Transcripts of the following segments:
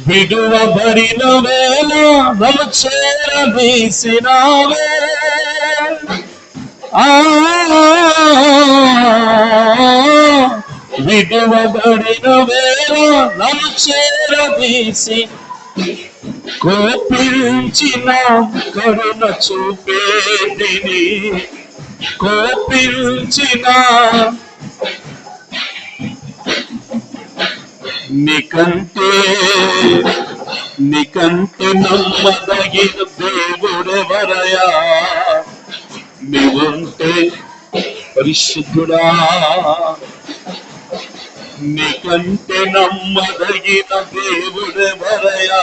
విడువబడిన వేళ నన్ను చేరదీసినావే, విడువబడిన వేళ నన్ను చేరదీసి కోపించిన కరుణ చూపేదిని, కోపించిన నీకంటే నమ్మదగిన దేవుడెవరయా, నీవుంటే పరిశుద్ధుడా, నీకంటే నమ్మదగిన దేవుడెవరయా.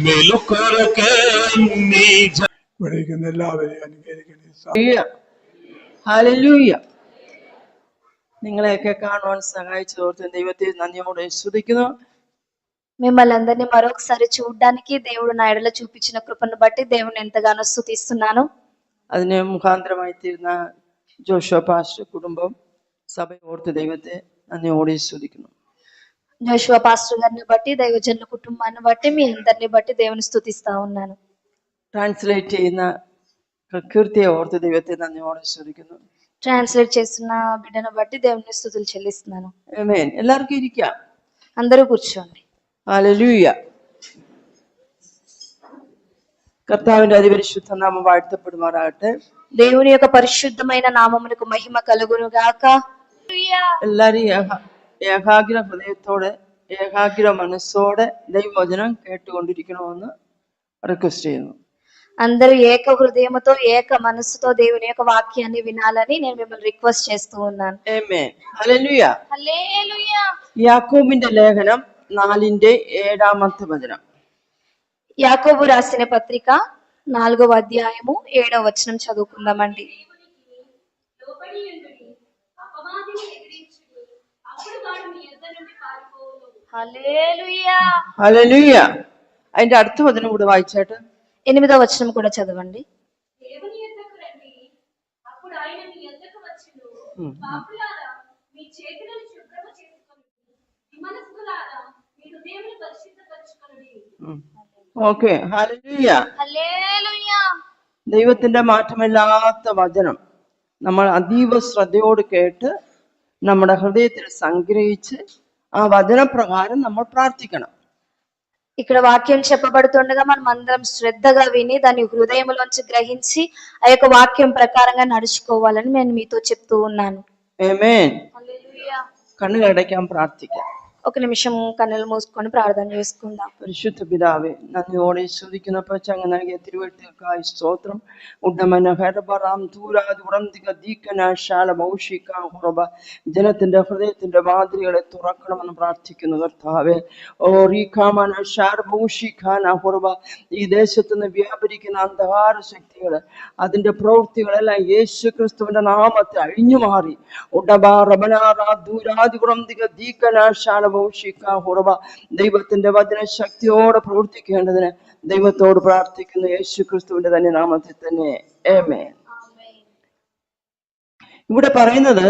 మెలుకొరకే నీ എല്ലാവരെയും അനുഗ്രഹിക്കണേ. ഹല്ലേലൂയ. നിങ്ങളെയൊക്കെ കാണുവാൻ സഹായിച്ചതോർത്ത് ദൈവത്തെ നന്ദിയോടെ സ്തുതിക്കുന്നു. మిమ్మల్ని అందరినీ మరొకసారి చూడడానికి దేవుడు నా ఎడల చూపించిన కృపను బట్టి దేవుని ఎంతగానో స్తుతిస్తున్నాను. അതിന് മുഖാന്തരമായി തീരുന്ന ജോഷുവ പാസ്റ്റർ കുടുംബം സഭയെ ഓർത്ത് ദൈവത്തെ നന്ദിയോടെ സ്തുതിക്കുന്നു. జోషువ పాస్టర్ గారిని బట్టి దైవజనుల కుటుంబాన్ని బట్టి మీ అందరిని బట్టి దేవుని స్తుతిస్తా ఉన్నాను. ട്രാൻസ്ലേറ്റ് ചെയ്യുന്ന കീർത്തിയെ ഓർത്ത് ദൈവത്തെ നന്ദിയോടെ സ്തുതിക്കുന്നു. ట్రాన్స్లేట్ చేస్తున్న బిడ్డను బట్టి దేవుని స్తుతులు చెల్లిస్తున్నాను. ആമേൻ. എല്ലാവർക്കും ഇരിക്കാം. అందరూ కూర్చోండి. ഹല്ലേലൂയ. കർത്താവിന്റെ അതിപരിശുദ്ധ നാമം വാഴ്ത്തപ്പെടുമാറാകട്ടെ. దేవుని యొక్క పరిశుద్ధమైన నామమునకు మహిమ కలుగును గాక. എല്ലാരും ഏകാഗ്ര ഹൃദയത്തോടെ ഏകാഗ്ര മനസ്സോടെ ദൈവവചനം കേട്ടുകൊണ്ടിരിക്കണമെന്ന് റിക്വസ്റ്റ് ചെയ്യുന്നു. అందరూ ఏక హృదయముతో ఏక మనస్సుతో దేవుని యొక్క వాక్యాన్ని వినాలని నేను మిమ్మల్ని రిక్వెస్ట్ చేస్తూ ఉన్నాను. ആമേൻ. ഹല്ലേലൂയ. హల్లెలూయ. യാക്കോബിന്റെ ലേഖനം 4:7 വചനം. యాకోబు రాసిన పత్రిక 4వ అధ్యాయము 7వ వచనం చదువుకుందామండి. హల్లెలూయ. ഹല്ലേലൂയ. അതിന്റെ അടുത്ത വചനം കൂടെ വായിച്ചാട്ട് 8వ వచనం కూడా చదవండి. ഓക്കെ. ഹല്ലേലൂയ. ഹല്ലേലൂയ. ദൈവത്തിന്റെ മാറ്റമില്ലാത്ത വചനം നമ്മൾ അതീവ ശ്രദ്ധയോട് കേട്ട് നമ്മുടെ ഹൃദയത്തിൽ സംഗ്രഹിച്ച് ആ വചനപ്രകാരം നമ്മൾ പ്രാർത്ഥിക്കണം. ఇక్కడ వాక్యం చెప్పబడుతుండగా మనం అందరం శ్రద్ధగా విని దాని హృదయంలోంచి గ్రహించి ఆ యొక్క వాక్యం ప్రకారంగా నడుచుకోవాలని నేను మీతో చెప్తూ ఉన్నాను. ആമേൻ. హల్లెలూయ. കണ്ണുകടയ്ക്കാൻ പ്രാർത്ഥിക്കാം. ఒక నిమిషం కన్నులు మూసుకొని ప్రార్థన చేసుకుందాం. പരിശുദ്ധ പിതാവേ, നന്ദിയോടെ സ്തുതിക്കുന്നപ്പോൾ ചങ്ങ നൽകിയ തിരുവഴുത്തുകൾക്കായി സ്തോത്രം. ഉടമന ഹെർബറാം ദൂരാതി ഉറന്തിക ദീക്കനാശാല ഭൗഷിക ഹുറബ ജനത്തിന്റെ ഹൃദയത്തിന്റെ വാതിലുകളെ തുറക്കണമെന്ന് പ്രാർത്ഥിക്കുന്നു കർത്താവേ. ഓ റീഖാമന ഷാർ ഭൗഷിഖാന ഹുറബ ഈ ദേശത്ത് നിന്ന് വ്യാപരിക്കുന്ന അന്ധകാര ശക്തികള് അതിന്റെ പ്രവൃത്തികളെല്ലാം യേശു ക്രിസ്തുവിന്റെ നാമത്തിൽ അഴിഞ്ഞു മാറി ഉടബ റബനാറാ ദൂരാതി ഉറന്തിക ദീക്കനാശാല ദൈവത്തിന്റെ വചന ശക്തിയോടെ പ്രവർത്തിക്കേണ്ടതിന് ദൈവത്തോട് പ്രാർത്ഥിക്കുന്നു യേശു ക്രിസ്തുവിന്റെ തന്നെ നാമത്തിൽ തന്നെ. ആമേൻ. ഇവിടെ പറയുന്നത്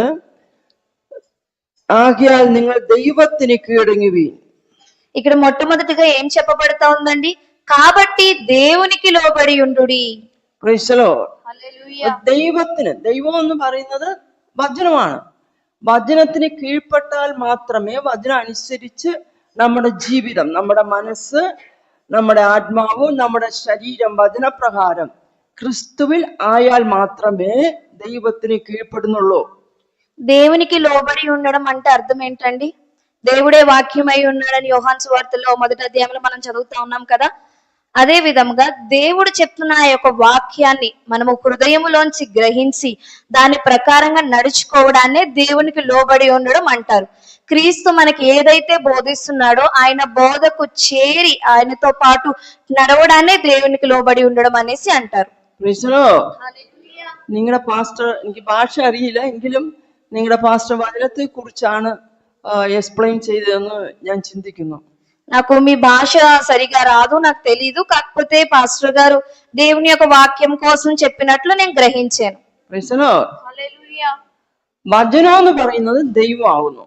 ఆగియాల్ നിങ്ങൾ దైవത്തിന് కీడొంగివీన్. ఇక్కడ మొట్టమొదటిగా ఏం చెప్పబడతా ఉందండి? కాబట్టి దేవునికి లోబడి ఉండుడి. Price the Lord. ഹല്ലേലൂയ. ദൈവം എന്ന് പറയുന്നത് വചനമാണ്. വചനത്തിന് കീഴ്പ്പെട്ടാൽ മാത്രമേ വചനം അനുസരിച്ച് നമ്മുടെ ജീവിതം, നമ്മുടെ മനസ്സ്, നമ്മുടെ ആത്മാവ്, നമ്മുടെ ശരീരം വചനപ്രകാരം ക്രിസ്തുവിൽ ആയാൽ മാത്രമേ ദൈവത്തിന് കീഴ്പ്പെടുന്നുള്ളൂ. దేవునికి లోబడి ఉండడం అంటే అర్థం ఏంటండి? దేవుడే వాక్యమై ఉన్నాడని యోహాను సువార్తలో 1వ అధ్యాయంలో మనం చదువుతా ఉన్నాం కదా. అదే విధంగా దేవుడు చెప్తున్న ఆ యొక్క వాక్యాన్ని మనము హృదయములోంచి గ్రహించి దాని ప్రకారంగా నడుచుకోవడాన్నే దేవునికి లోబడి ఉండడం అంటారు. క్రీస్తు మనకి ఏదైతే బోధిస్తున్నాడో ఆయన బోధకు చేరి ఆయనతో పాటు నడవడాన్నే దేవునికి లోబడి ఉండడం అనేసి అంటారు. നിങ്ങളുടെ പാസ്റ്റർ, എനിക്ക് ഭാഷ അറിയില്ല എങ്കിലും നിങ്ങളുടെ പാസ്റ്റർ വചനത്തെ കുറിച്ചാണ് എക്സ്പ്ലെയിൻ ചെയ്തതെന്ന് ഞാൻ ചിന്തിക്കുന്നു. నాకు మీ భాష సరిగా రాదు, నాకు తెలీదు, కాకపోతే పాస్టర్ గారు దేవుని యొక్క వాక్యం కోసం చెప్పినట్లు నేను గ్రహించాను. വചനം എന്ന് പറയുന്നത് ദൈവമാകുന്നു.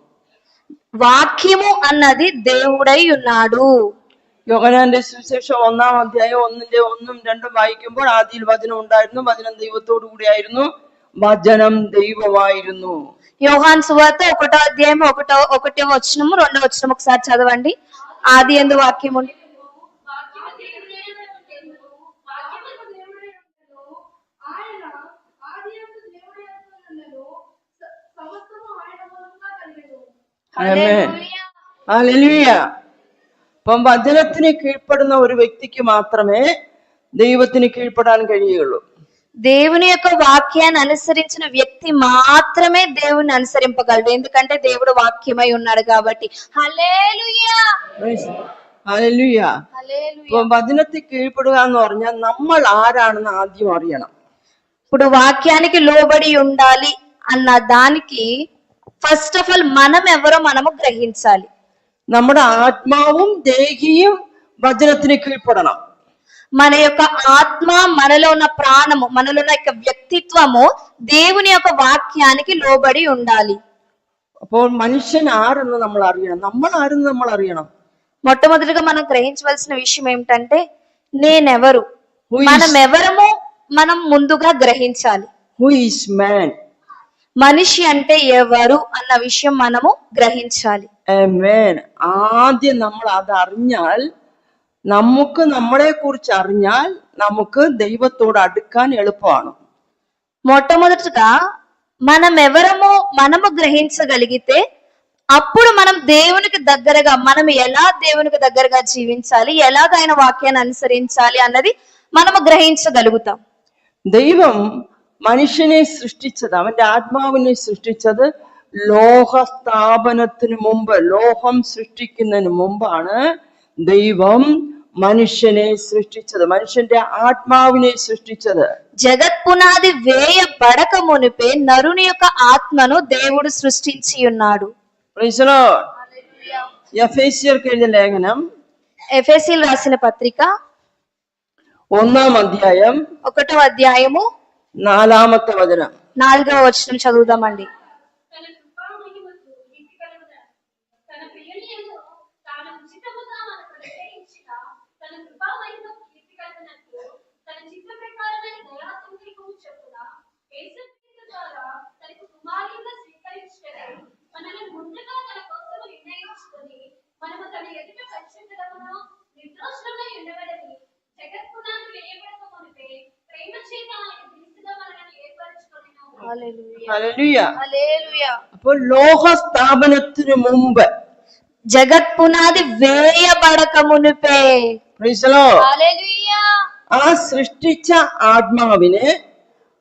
వాక్యము అన్నది దేవుడై ఉన్నాడు. യോഹന്നാന്റെ സുവിശേഷം 1-ാം അധ്യായം 1-2 വായിക്കുമ്പോൾ ആദിയിൽ വചനം ഉണ്ടായിരുന്നു, വചനം ദൈവത്തോടു കൂടിയായിരുന്നു, വചനം ദൈവമായിരുന്നു. యోహాను సువార్త 1వ అధ్యాయం 1వ వచనము 2వ వచనం ఒకసారి చదవండి. ఆది యందు వాక్యం ఉంది. ഹല്ലേലൂയ. അപ്പം വചനത്തിന് കീഴ്പ്പെടുന്ന ഒരു വ്യക്തിക്ക് മാത്രമേ ദൈവത്തിന് കീഴ്പ്പെടാൻ കഴിയുള്ളൂ. దేవుని యొక్క వాక్యాన్ని అనుసరించిన వ్యక్తి మాత్రమే దేవుని అనుసరింపగలడు. ఎందుకంటే దేవుడు వాక్యమై ఉన్నాడు కాబట్టి. హల్లెలూయా ഹല്ലേലൂയ. హల్లెలూయా. അപ്പം വചനത്തിൽ കീഴ്പ്പെടുക എന്ന് പറഞ്ഞാൽ നമ്മൾ ആരാണെന്ന് ആദ്യം അറിയണം. ఇప్పుడు వాక్యానికి లోబడి ఉండాలి అన్న దానికి ఫస్ట్ ఆఫ్ ఆల్ మనం ఎవరో మనము గ్రహించాలి. നമ്മുടെ ആത്മാവും ദേഹിയും വചനത്തിന് കീഴ്പ്പെടണം. మన యొక్క ఆత్మ, మనలో ఉన్న ప్రాణము, మనలో ఉన్న యొక్క వ్యక్తిత్వము దేవుని యొక్క వాక్యానికి లోబడి ఉండాలి. അപ്പോൾ മനുഷ്യൻ ആരെന്ന് നമ്മൾ അറിയണം. നമ്മൾ ആരെന്ന് നമ്മൾ അറിയണം. మొట్టమొదటిగా మనం గ్రహించవలసిన విషయం ఏమిటంటే నేనెవరు, మనం ఎవరమో మనం ముందుగా గ్రహించాలి. హూ ఈస్ మ్యాన్, మనిషి అంటే ఎవరు అన్న విషయం మనము గ్రహించాలి. ആമേൻ. ആദ്യം നമ്മൾ അത് അറിഞ്ഞാൽ, നമുക്ക് നമ്മളെ കുറിച്ച് അറിഞ്ഞാൽ നമുക്ക് ദൈവത്തോട് അടുക്കാൻ എളുപ്പമാണ്. మొట్టమొదటిగా మనం ఎవరమో మనము గ్రహించగలిగితే అప్పుడు మనం దేవునికి దగ్గరగా, మనం ఎలా దేవునికి దగ్గరగా జీవించాలి, ఎలాగ ఆయన వాక్యాన్ని అనుసరించాలి అన్నది మనము గ్రహించగలుగుతాం. ദൈവം മനുഷ്യനെ സൃഷ്ടിച്ചത്, അവന്റെ ആത്മാവിനെ സൃഷ്ടിച്ചത് ലോകസ്ഥാപനത്തിന് മുമ്പ്, ലോകം സൃഷ്ടിക്കുന്നതിന് മുമ്പാണ് ദൈവം మనుష్యనే సృష్టించదు, మనుషుന്റെ ఆత్మావినే సృష్టించదు. జగత్ పునాది వేయబడక మునిపే నరుని యొక్క ఆత్మను దేవుడు సృష్టించి ఉన్నాడు. Praise the lord. ఎఫెసీయులకు ఎഴുതിയ ലേഖനം, ఎఫెసీయులకు రాసిన పత్రిక 1వ అధ్యాయం 1వ అధ్యాయము 4వ వచనం 4వ వచనం చదువుదామండి. హల్లెలూయా. അപ്പോൾ ലോകസ്ഥാപനത്തിന് മുമ്പ്, జగత్ పునాది వేయబడక మునిపే, ప్రైజ్ ది లార్డ్, ആ സൃഷ്ടിച്ച ആത്മാവിനെ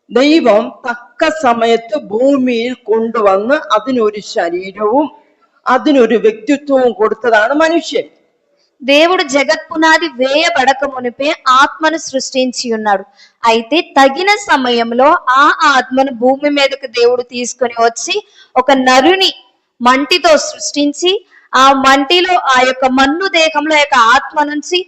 ദൈവം തക്ക സമയത്ത് ഭൂമിയിൽ കൊണ്ടുവന്ന് അതിനൊരു ശരീരവും അതിനൊരു വ്യക്തിത്വവും കൊടുത്തതാണ് മനുഷ്യൻ. దేవుడు జగత్ పునాది వేయబడక మునిపే ఆత్మను సృష్టించి ఉన్నాడు. అయితే తగిన సమయంలో ఆ ఆత్మను భూమి మీదకు దేవుడు తీసుకొని వచ్చి ఒక నరుని మంటితో సృష్టించి, ఆ మంటిలో ఆ యొక్క మన్ను దేహంలో ఆ యొక్క ఆత్మ నుంచి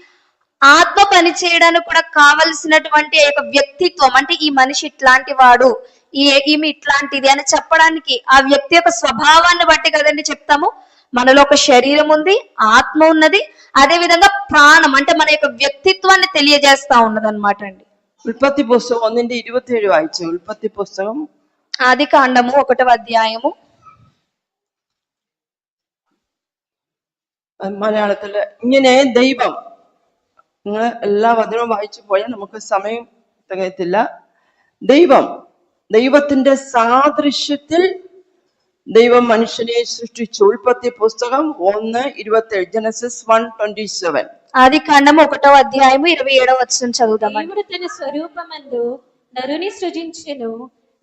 ఆత్మ పని చేయడానికి కూడా కావలసినటువంటి ఆ యొక్క వ్యక్తిత్వం, అంటే ఈ మనిషి ఇట్లాంటి వాడు, ఈమె ఇట్లాంటిది అని చెప్పడానికి ఆ వ్యక్తి యొక్క స్వభావాన్ని బట్టి కదండి చెప్తాము. మనలో ఒక శరీరం ఉంది, ఆత్మ ఉన్నది, అదే విధంగా ప్రాణం అంటే మన యొక్క వ్యక్తిత్వాన్ని తెలియజేస్తా ఉన్నది అనమాట అండి. ఉల్పత్తి పుస్తకం 1:27 വായിച്ചു. ഉൽപ്പത്തി പുസ്തകം ఆది కాండము 1వ అధ్యాయము. മലയാളത്തില് ഇങ്ങനെ ദൈവം, നിങ്ങൾ എല്ലാ വചനവും വായിച്ചു പോയാൽ നമുക്ക് സമയം തികയത്തില്ല. ദൈവത്തിന്റെ സാദൃശ്യത്തിൽ ദൈവം മനുഷ്യനെ സൃഷ്ടിച്ചു. ഉൽപ്പത്തി പുസ്തകം 1:27, ജനസിസ് 1:27. ఆది కాండము 1వ అధ్యాయము 27వ వచనం చదువుదామండి. దేవుడు తన స్వరూపమందు నరుని సృజించెను,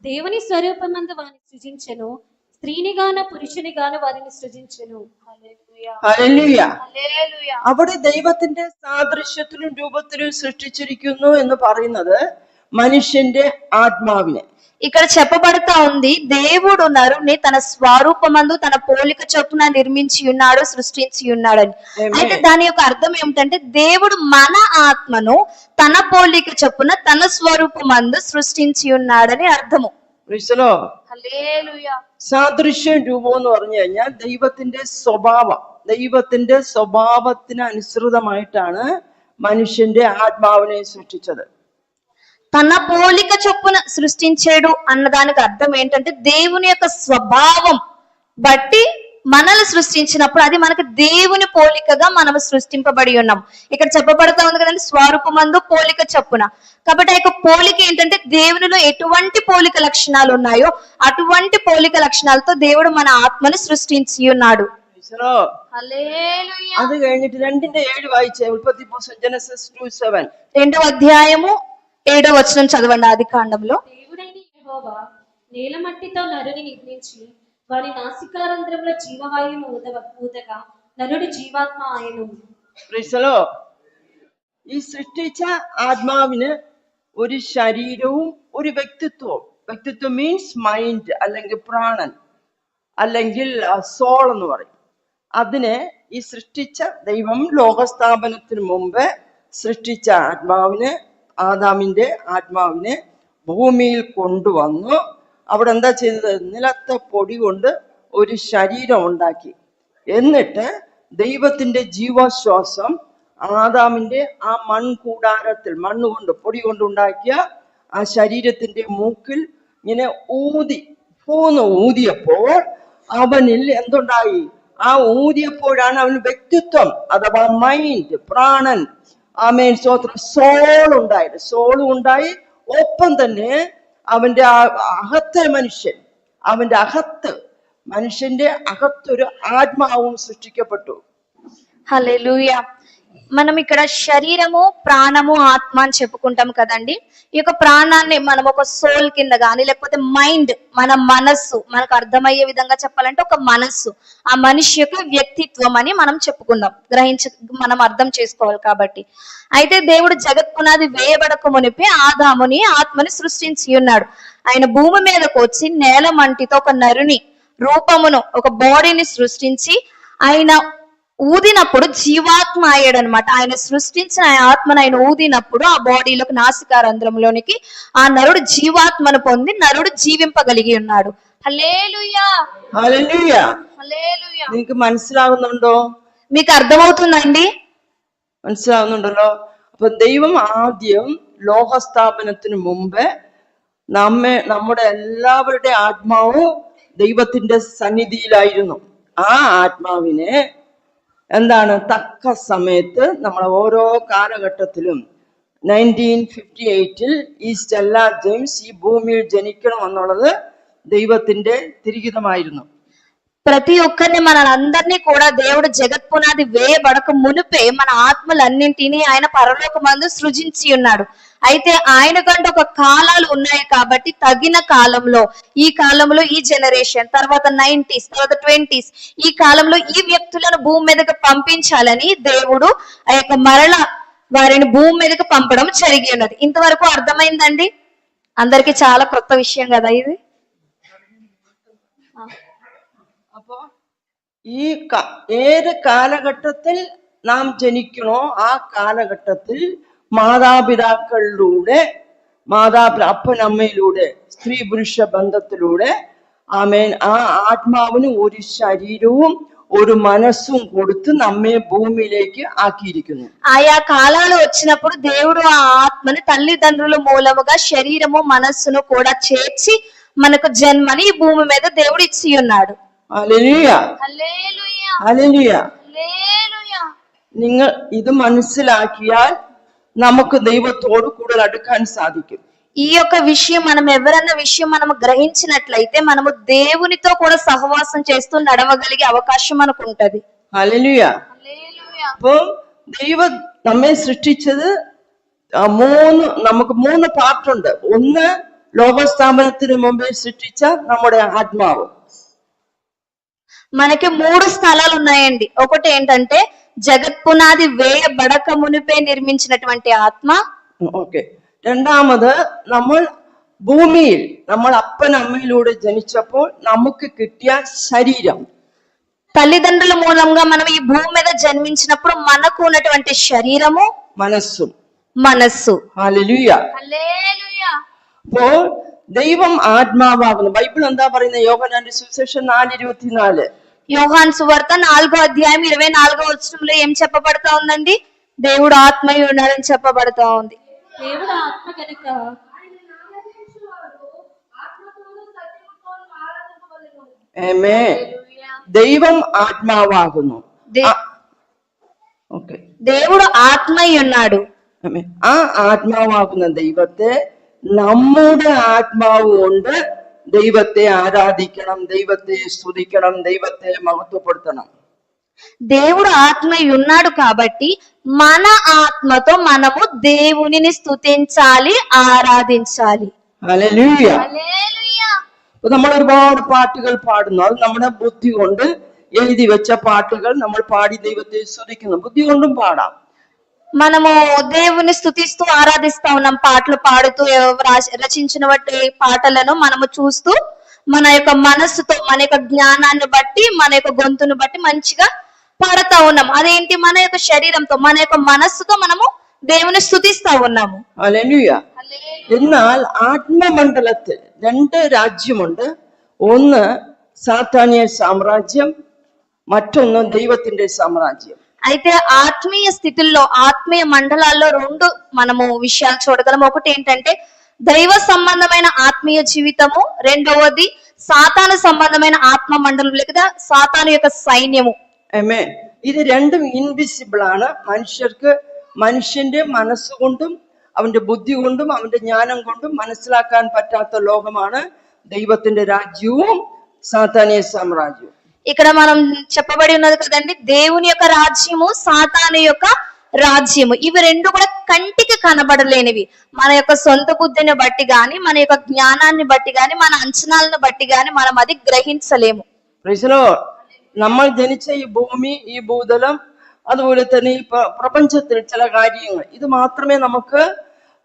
దేవుని స్వరూపమందు వారిని సృజించెను, స్త్రీనిగాను పురుషునిగాను వారిని సృజించెను. ഹല്ലേലൂയ. അവിടെ ദൈവത്തിന്റെ സാദൃശ്യത്തിലും രൂപത്തിലും സൃഷ്ടിച്ചിരിക്കുന്നു എന്ന് പറയുന്നത് మనుషుന്റെ ఆత్మావినే. ఇక్కడ చెప్పబడతా ఉంది, దేవుడు నరుని తన స్వరూపమందు తన పోలిక చొప్పున నిర్మించి ఉన్నాడు, సృష్టించి ఉన్నాడని. అయితే దాని యొక్క అర్థం ఏమిటంటే దేవుడు మన ఆత్మను తన పోలిక చొప్పున తన స్వరూపమందు సృష్టించి ఉన్నాడని అర్థము. ക്രിസ്തലോ ഹല്ലേലൂയ. സാദൃശ്യം രൂപം എന്ന് പറഞ്ഞു കഴിഞ്ഞാൽ ദൈവത്തിന്റെ സ്വഭാവത്തിന് അനുസൃതമായിട്ടാണ് మనుషుండే ఆత్మావుని సృష్టించదు. తన పోలిక చొప్పున సృష్టించాడు అన్నదానికి అర్థం ఏంటంటే దేవుని యొక్క స్వభావం బట్టి మనల్ని సృష్టించినప్పుడు అది మనకు దేవుని పోలికగా మనం సృష్టింపబడి ఉన్నాం. ఇక్కడ చెప్పబడతా ఉంది కదండి, స్వరూపమందు పోలిక చొప్పున. కాబట్టి ఆ యొక్క పోలిక ఏంటంటే దేవునిలో ఎటువంటి పోలిక లక్షణాలు ఉన్నాయో అటువంటి పోలిక లక్షణాలతో దేవుడు మన ఆత్మని సృష్టించి ఉన్నాడు. అది കഴിഞ്ഞിട്ട് 2:7 വായിച്ചേ. ഉൽപ്പത്തി പുസ്തകം ജെനസിസ് 2:7. 2వ అధ్యాయము 7వ వచనం చదవండి. ఆది కాండంలో దేవుడైన యెహోవా నేల మట్టితో నరుని నిర్మించి వారి నాసికారంధ్రంలో జీవవాయువును ఊదగా నరుడి జీవాత్మ ఆయను. ഈ സൃഷ്ടിച്ച ആത്മാവിന് ഒരു ശരീരവും ഒരു വ്യക്തിത്വവും. വ്യക്തിത്വം മീൻസ് മൈൻഡ് അല്ലെങ്കിൽ പ്രാണൻ അല്ലെങ്കിൽ സോൾ എന്ന് പറയും. അതിനെ ഈ സൃഷ്ടിച്ച ദൈവം ലോകസ്ഥാപനത്തിന് മുമ്പ് സൃഷ്ടിച്ച ആദാമിന്റെ ആത്മാവിനെ ഭൂമിയിൽ കൊണ്ടുവന്നു. അവിടെ എന്താ ചെയ്തത്? നിലത്തെ പൊടി കൊണ്ട് ഒരു ശരീരം ഉണ്ടാക്കി. എന്നിട്ട് ദൈവത്തിന്റെ ജീവശ്വാസം ആദാമിന്റെ ആ മൺകൂടാരത്തിൽ മണ്ണുകൊണ്ട് പൊടി കൊണ്ടുണ്ടാക്കിയ ആ ശരീരത്തിന്റെ മൂക്കിൽ ഇങ്ങനെ ഊതിയപ്പോൾ അവനിൽ എന്തുണ്ടായി? ആ ഊതിയപ്പോഴാണ് അവന് വ്യക്തിത്വം അഥവാ മൈൻഡ്, പ്രാണൻ, ആമേൻ സ്തോത്രം, സോൾ ഉണ്ടായി. ഒപ്പം തന്നെ അവന്റെ മനുഷ്യന്റെ അകത്തൊരു ആത്മാവും സൃഷ്ടിക്കപ്പെട്ടു. హల్లెలూయా. మనం ఇక్కడ శరీరము, ప్రాణము, ఆత్మ అని చెప్పుకుంటాం కదండి. ఈ యొక్క ప్రాణాన్ని మనం ఒక సోల్ కింద గాని లేకపోతే మైండ్, మన మనస్సు, మనకు అర్థమయ్యే విధంగా చెప్పాలంటే ఒక మనస్సు, ఆ మనిషి యొక్క వ్యక్తిత్వం అని మనం చెప్పుకుందాం. మనం అర్థం చేసుకోవాలి కాబట్టి. అయితే దేవుడు జగత్ పునాది వేయబడక మునిపే ఆదాముని ఆత్మని సృష్టించి ఉన్నాడు. ఆయన భూమి మీదకు వచ్చి నేల మంటితో ఒక నరుని రూపమును, ఒక బాడీని సృష్టించి ఆయన ఊదినప్పుడు జీవాత్మ అయ్యాడు అనమాట. ఆయన సృష్టించిన ఆత్మను ఆయన ఊదినప్పుడు ఆ బాడీలోకి, నాసికారంధ్రంలోనికి ఆ నరుడు జీవాత్మను పొంది నరుడు జీవింపగలిగి ఉన్నాడు. హల్లెలూయా, హల్లెలూయా, హల్లెలూయా. మీకు മനസ്സിലാവുന്നുണ്ടോ? మీకు అర్థమవుతుందండి? മനസ്സിലാവുന്നുണ്ടല്ലോ? അപ്പൊ ദൈവം ആദ്യം ലോകസ്ഥാപനത്തിന് മുമ്പ് നമ്മുടെ എല്ലാവരുടെ ആത്മാവും ദൈവത്തിന്റെ സന്നിധിയിലായിരുന്നു. ആ ആത്മാവിനെ എന്താണ് തക്ക സമയത്ത് നമ്മൾ ഓരോ കാലഘട്ടത്തിലും 1958 ഈസ്റ്റ് എല്ലാ ജെയിംസ് ഈ ഭൂമിയിൽ ജനിക്കണം എന്നുള്ളത് ദൈവത്തിന്റെ തിരിഹിതമായിരുന്നു. ప్రతి ఒక్కరిని మనందరినీ కూడా దేవుడు జగత్ పునాది వేయబడక మునిపే మన ఆత్మలన్నింటినీ ఆయన పరలోకమందు సృజించి ఉన్నాడు. అయితే ఆయన కంటే ఒక కాలాలు ఉన్నాయి కాబట్టి తగిన కాలంలో, ఈ కాలంలో ఈ జనరేషన్, తర్వాత 90s, తర్వాత 20s, ఈ కాలంలో ఈ వ్యక్తులను భూమి మీదకి పంపించాలని దేవుడు ఆ యొక్క మరల వారిని భూమి మీదకి పంపడం జరిగి ఉన్నది. ఇంతవరకు అర్థమైందండి? అందరికి చాలా కొత్త విషయం కదా ఇది. അപ്പോ ഈ ഏത് കാലഘട്ടത്തിൽ നാം ജനിക്കണോ ആ കാലഘട്ടത്തിൽ മാതാപിതാക്കളിലൂടെ, അപ്പനമ്മയിലൂടെ, സ്ത്രീ പുരുഷ ബന്ധത്തിലൂടെ ആമേൻ ആ ആത്മാവിന് ഒരു ശരീരവും ഒരു മനസ്സും കൊടുത്ത് നമ്മെ భూమిలోకి ఆకిയിരിക്കുന്നു. ఆయా కాలాలు వచ్చినప్పుడు దేవుడు ఆ ఆత్మని తల్లిదండ్రుల మూలముగా శరీరము, మనస్సును కూడా చేర్చి మనకు జన్మని ఈ భూమి మీద దేవుడు ఇచ్చి ఉన్నాడు. ഹല്ലേലൂയ, హల్లెలూయ, ഹല്ലേലൂയ. హల్లెలూయ. നിങ്ങൾ ഇത് മനസ്സിലാക്കിയാൽ നമുക്ക് ദൈവത്തോട് കൂടുതൽ അടുക്കാൻ സാധിക്കും. ఈ యొక్క విషయం ఎవరన్న విషయం మనం గ్రహించినట్లయితే మనము దేవునితో కూడా సహవాసం చేస్తూ నడవగలిగే అవకాశం మనకు ఉంటది. ഹല്ലേലൂയ. അപ്പൊ ദൈവം നമ്മെ സൃഷ്ടിച്ചത് നമുക്ക് 3 പാർട്ടുണ്ട്. ഒന്ന് ലോകസ്ഥാപനത്തിന് മുമ്പേ സൃഷ്ടിച്ച നമ്മുടെ ആത്മാവ്. మనకి 3 స్థలాలు ఉన్నాయండి. ఒకటి ఏంటంటే జగత్ పునాది వేయబడక మునిపే నిర్మించినటువంటి ఆత్మ. ഓക്കെ. രണ്ടാമത് നമ്മൾ ഭൂമിയിൽ നമ്മൾ അപ്പനമ്മയിലൂടെ ജനിച്ചപ്പോൾ നമുക്ക് കിട്ടിയ ശരീരം. తల్లిదండ్రుల మూలంగా మనం ఈ భూమి మీద జన్మించినప్పుడు మనకు ఉన్నటువంటి శరీరము, മനസ്സും. మనస్సు. ഹല്ലേലൂയ. హల్లెలూయ. അപ്പോൾ ദൈവം ആത്മാവാകുന്നു. ബൈബിൾ എന്താ പറയുന്നത്? യോഹന്നാന്റെ സുവിശേഷം 4:24. యోహాను సువార్త 4వ అధ్యాయం 24వ వచనంలో ఏం చెప్పబడతా ఉందండి? దేవుడు ఆత్మయ్య ఉన్నాడని చెప్పబడతా ఉంది. దేవుడు ఆత్మ కనుక ആമേൻ. ദൈവം ആത്മാവാകുന്നു. ഓക്കെ, దేవుడు ఆత్మయ్య ఉన్నాడు. ആമേൻ. ആ ആത്മാവാകുന്ന ദൈവത്തെ നമ്മുടെ ആത്മാവ് കൊണ്ട് ദൈവത്തെ ആരാധിക്കണം, ദൈവത്തെ സ്തുതിക്കണം, ദൈവത്തെ മഹത്വപ്പെടുത്തണം. దేవుడు ఆత్మయ్య ఉన్నాడు కాబట్టి మన ఆత్మతో మనము దేవునిని స్తుతించాలి, ఆరాధించాలి. ഹല്ലേലൂയ. హల్లెలూయా. അപ്പൊ നമ്മൾ ഒരുപാട് പാട്ടുകൾ പാടുന്നു. അത് നമ്മുടെ ബുദ്ധി കൊണ്ട് എഴുതി വെച്ച പാട്ടുകൾ നമ്മൾ പാടി ദൈവത്തെ സ്തുതിക്കുന്നു. ബുദ്ധി കൊണ്ടും പാടാം. మనము దేవుని స్తుతిస్తూ ఆరాధిస్తా ఉన్నాం, పాటలు పాడుతూ రచించిన వాటి పాటలను మనము చూస్తూ మన యొక్క మనస్సుతో, మన యొక్క జ్ఞానాన్ని బట్టి, మన యొక్క గొంతును బట్టి మంచిగా పాడుతా ఉన్నాం. అదేంటి? మన యొక్క శరీరంతో, మన యొక్క మనస్సుతో మనము దేవుని స్తుతిస్తా ఉన్నాము. ഹല്ലേലൂയ. എന്നാൽ ആത്മമണ്ഡലത്തിൽ 2 രാജ്യമുണ്ട്. ഒന്ന് സാത്താനിയ സാമ്രാജ്യം, മറ്റൊന്ന് ദൈവത്തിന്റെ സാമ്രാജ്യം. అయితే ఆత్మీయ స్థితిలో, ఆత్మీయ మండలాల్లో 2 మనము విషయాలు చూడగలం. ఒకటి ఏంటంటే దైవ సంబంధమైన ఆత్మీయ జీవితము, రెండవది సాతాను సంబంధమైన ఆత్మ మండలం లేదా సాతాను యొక్క సైన్యము. ആമേൻ. ഇത് രണ്ടും ഇൻവിസിബിൾ ആണ്. മനുഷ്യന്റെ മനസ്സുകൊണ്ടും അവന്റെ ബുദ്ധി കൊണ്ടും അവന്റെ ജ്ഞാനം കൊണ്ടും മനസ്സിലാക്കാൻ പറ്റാത്ത ലോകമാണ് ദൈവത്തിന്റെ രാജ്യവും സാത്താനിയ സാമ്രാജ്യവും. ఇక్కడ మనం చెప్పబడి ఉన్నది కదండి, దేవుని యొక్క రాజ్యము, సాతాను యొక్క రాజ్యము. ఇవి 2 కూడా కంటికి కనబడలేనివి. మన యొక్క సొంత బుద్ధిని బట్టి గాని, మన యొక్క జ్ఞానాన్ని బట్టి గాని, మన అంచనాలను బట్టి గాని మనం అది గ్రహించలేము. Price the Lord. നമ്മൾ ജനിച്ച ഈ ഭൂമി, ഈ ഭൂതലം, അതുപോലെ തന്നെ ഈ പ്രപഞ്ചത്തിൽ ചില കാര്യങ്ങൾ, ഇത് മാത്രമേ നമുക്ക്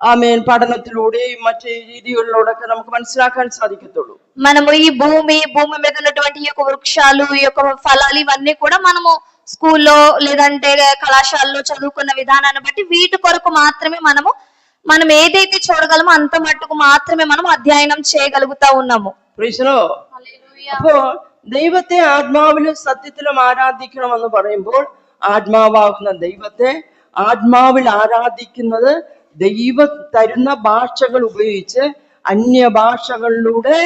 ആമേൻ പഠനത്തിലൂടെയും മറ്റു രീതികളിലൂടെ ഒക്കെ നമുക്ക് മനസ്സിലാക്കാൻ സാധിക്കത്തുള്ളൂ. మనము ఈ భూమి మీద ఉన్నటువంటి ఈ యొక్క వృక్షాలు, ఈ యొక్క ఫలాలు, ఇవన్నీ కూడా మనము స్కూల్లో లేదంటే కళాశాలలో చదువుకున్న విధానాన్ని బట్టి వీటి కొరకు మాత్రమే మనం ఏదైతే చూడగలమో అంత మట్టుకు మాత్రమే మనం అధ్యయనం చేయగలుగుతా ఉన్నాము. Price the Lord. അപ്പോ ദൈവത്തെ ആത്മാവിലും സത്യത്തിലും ആരാധിക്കണമെന്ന് പറയുമ്പോൾ ആത്മാവാകുന്ന ദൈവത്തെ ആത്മാവിൽ ആരാധിക്കുന്നത് ദൈവം തരുന്ന ഭാഷകൾ ഉപയോഗിച്ച് അന്യഭാഷകളിലൂടെ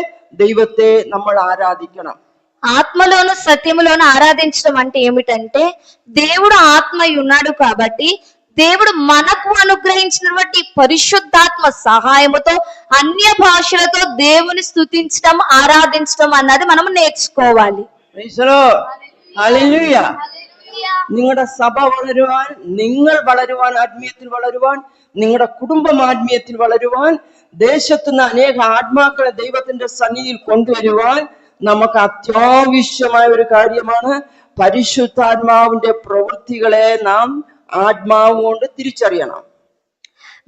ദൈവത്തെ നമ്മൾ ആരാധിക്കണം. ఆత్మలోను సత్యములోను ఆరాధించడం అంటే ఏమిటంటే, దేవుడు ఆత్మయ్య ఉన్నాడు కాబట్టి దేవుడు మనకు అనుగ్రహించినటువంటి పరిశుద్ధాత్మ సహాయముతో అన్య భాషలతో దేవుని స్తుతించడం, ఆరాధించడం అన్నది మనం నేర్చుకోవాలి. Price the Lord. ഹല്ലേലൂയ. നിങ്ങളുടെ സഭ വളരുവാൻ, നിങ്ങൾ വളരുവാൻ, ആത്മീയത്തിൽ വളരുവാൻ, നിങ്ങളുടെ കുടുംബം ആത്മീയത്തിൽ വളരുവാൻ, ദേശത്തുനിന്ന് അനേക ആത്മാക്കളെ ദൈവത്തിന്റെ സന്നിധിയിൽ കൊണ്ടുവരുവാൻ നമുക്ക് അത്യാവശ്യമായ ഒരു കാര്യമാണ് പരിശുദ്ധാത്മാവിന്റെ പ്രവൃത്തികളെ നാം ఆత్మావు കൊണ്ട് തിരിച്ചറിയണം.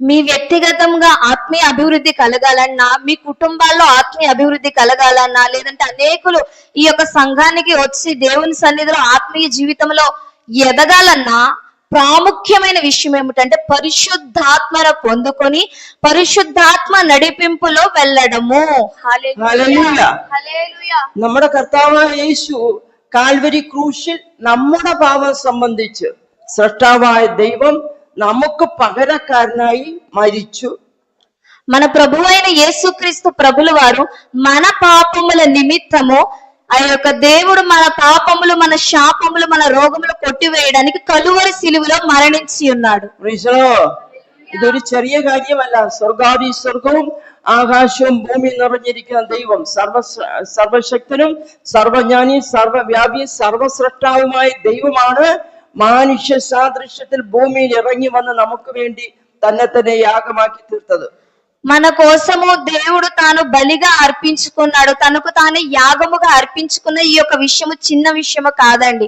మీ వ్యక్తిగతంగా ఆత్మీయ అభివృద్ధి కలగాలన్నా, మీ కుటుంబాల్లో ఆత్మీయ అభివృద్ధి కలగాలన్నా, లేదంటే అనేకులు ఈ యొక్క సంఘానికి వచ్చి దేవుని సన్నిధిలో ఆత్మీయ జీవితంలో ఎదగాలన్నా ప్రాముఖ్యమైన విషయం ఏమిటంటే పరిశుద్ధాత్మను పొందుకొని పరిశుద్ధాత్మ నడిపింపులో వెళ్ళడము. ഹല്ലേലൂയ. നമ്മുടെ കർത്താവായ യേശു കാൽവരി ക്രൂശിൽ നമ്മുടെ പാപം സംബന്ധിച്ച് സൃഷ്ടാവായ ദൈവം നമുക്ക് പകരക്കാരനായി മരിച്ചു. మన ప్రభు అయిన యేసుక్రీస్తు ప్రభుల వారు మన పాపముల నిమిత్తము, ఆ యొక్క దేవుడు మన పాపములు, మన శాపములు, మన రోగములు కొట్టివేయడానికి కలువరి శిలువలో మరణించి ఉన్నాడు. ഇതൊരു ചെറിയ കാര്യമല്ല. സ്വർഗാദി സ്വർഗവും ആകാശവും ഭൂമിയും നിറഞ്ഞിരിക്കുന്ന ദൈവം, സർവശക്തനും സർവജ്ഞാനി, സർവവ്യാപി, സർവസ്രഷ്ടാവുമായ ദൈവമാണ് മനുഷ്യ സാദൃശ്യത്തിൽ ഭൂമിയിൽ ഇറങ്ങി വന്ന് നമുക്ക് വേണ്ടി തന്നെ യാഗമാക്കി തീർത്തത്. మన కోసము దేవుడు తాను బలిగా అర్పించుకున్నాడు, తనకు తానే యాగముగా అర్పించుకున్న ఈ యొక్క విషయము చిన్న విషయము కాదండి.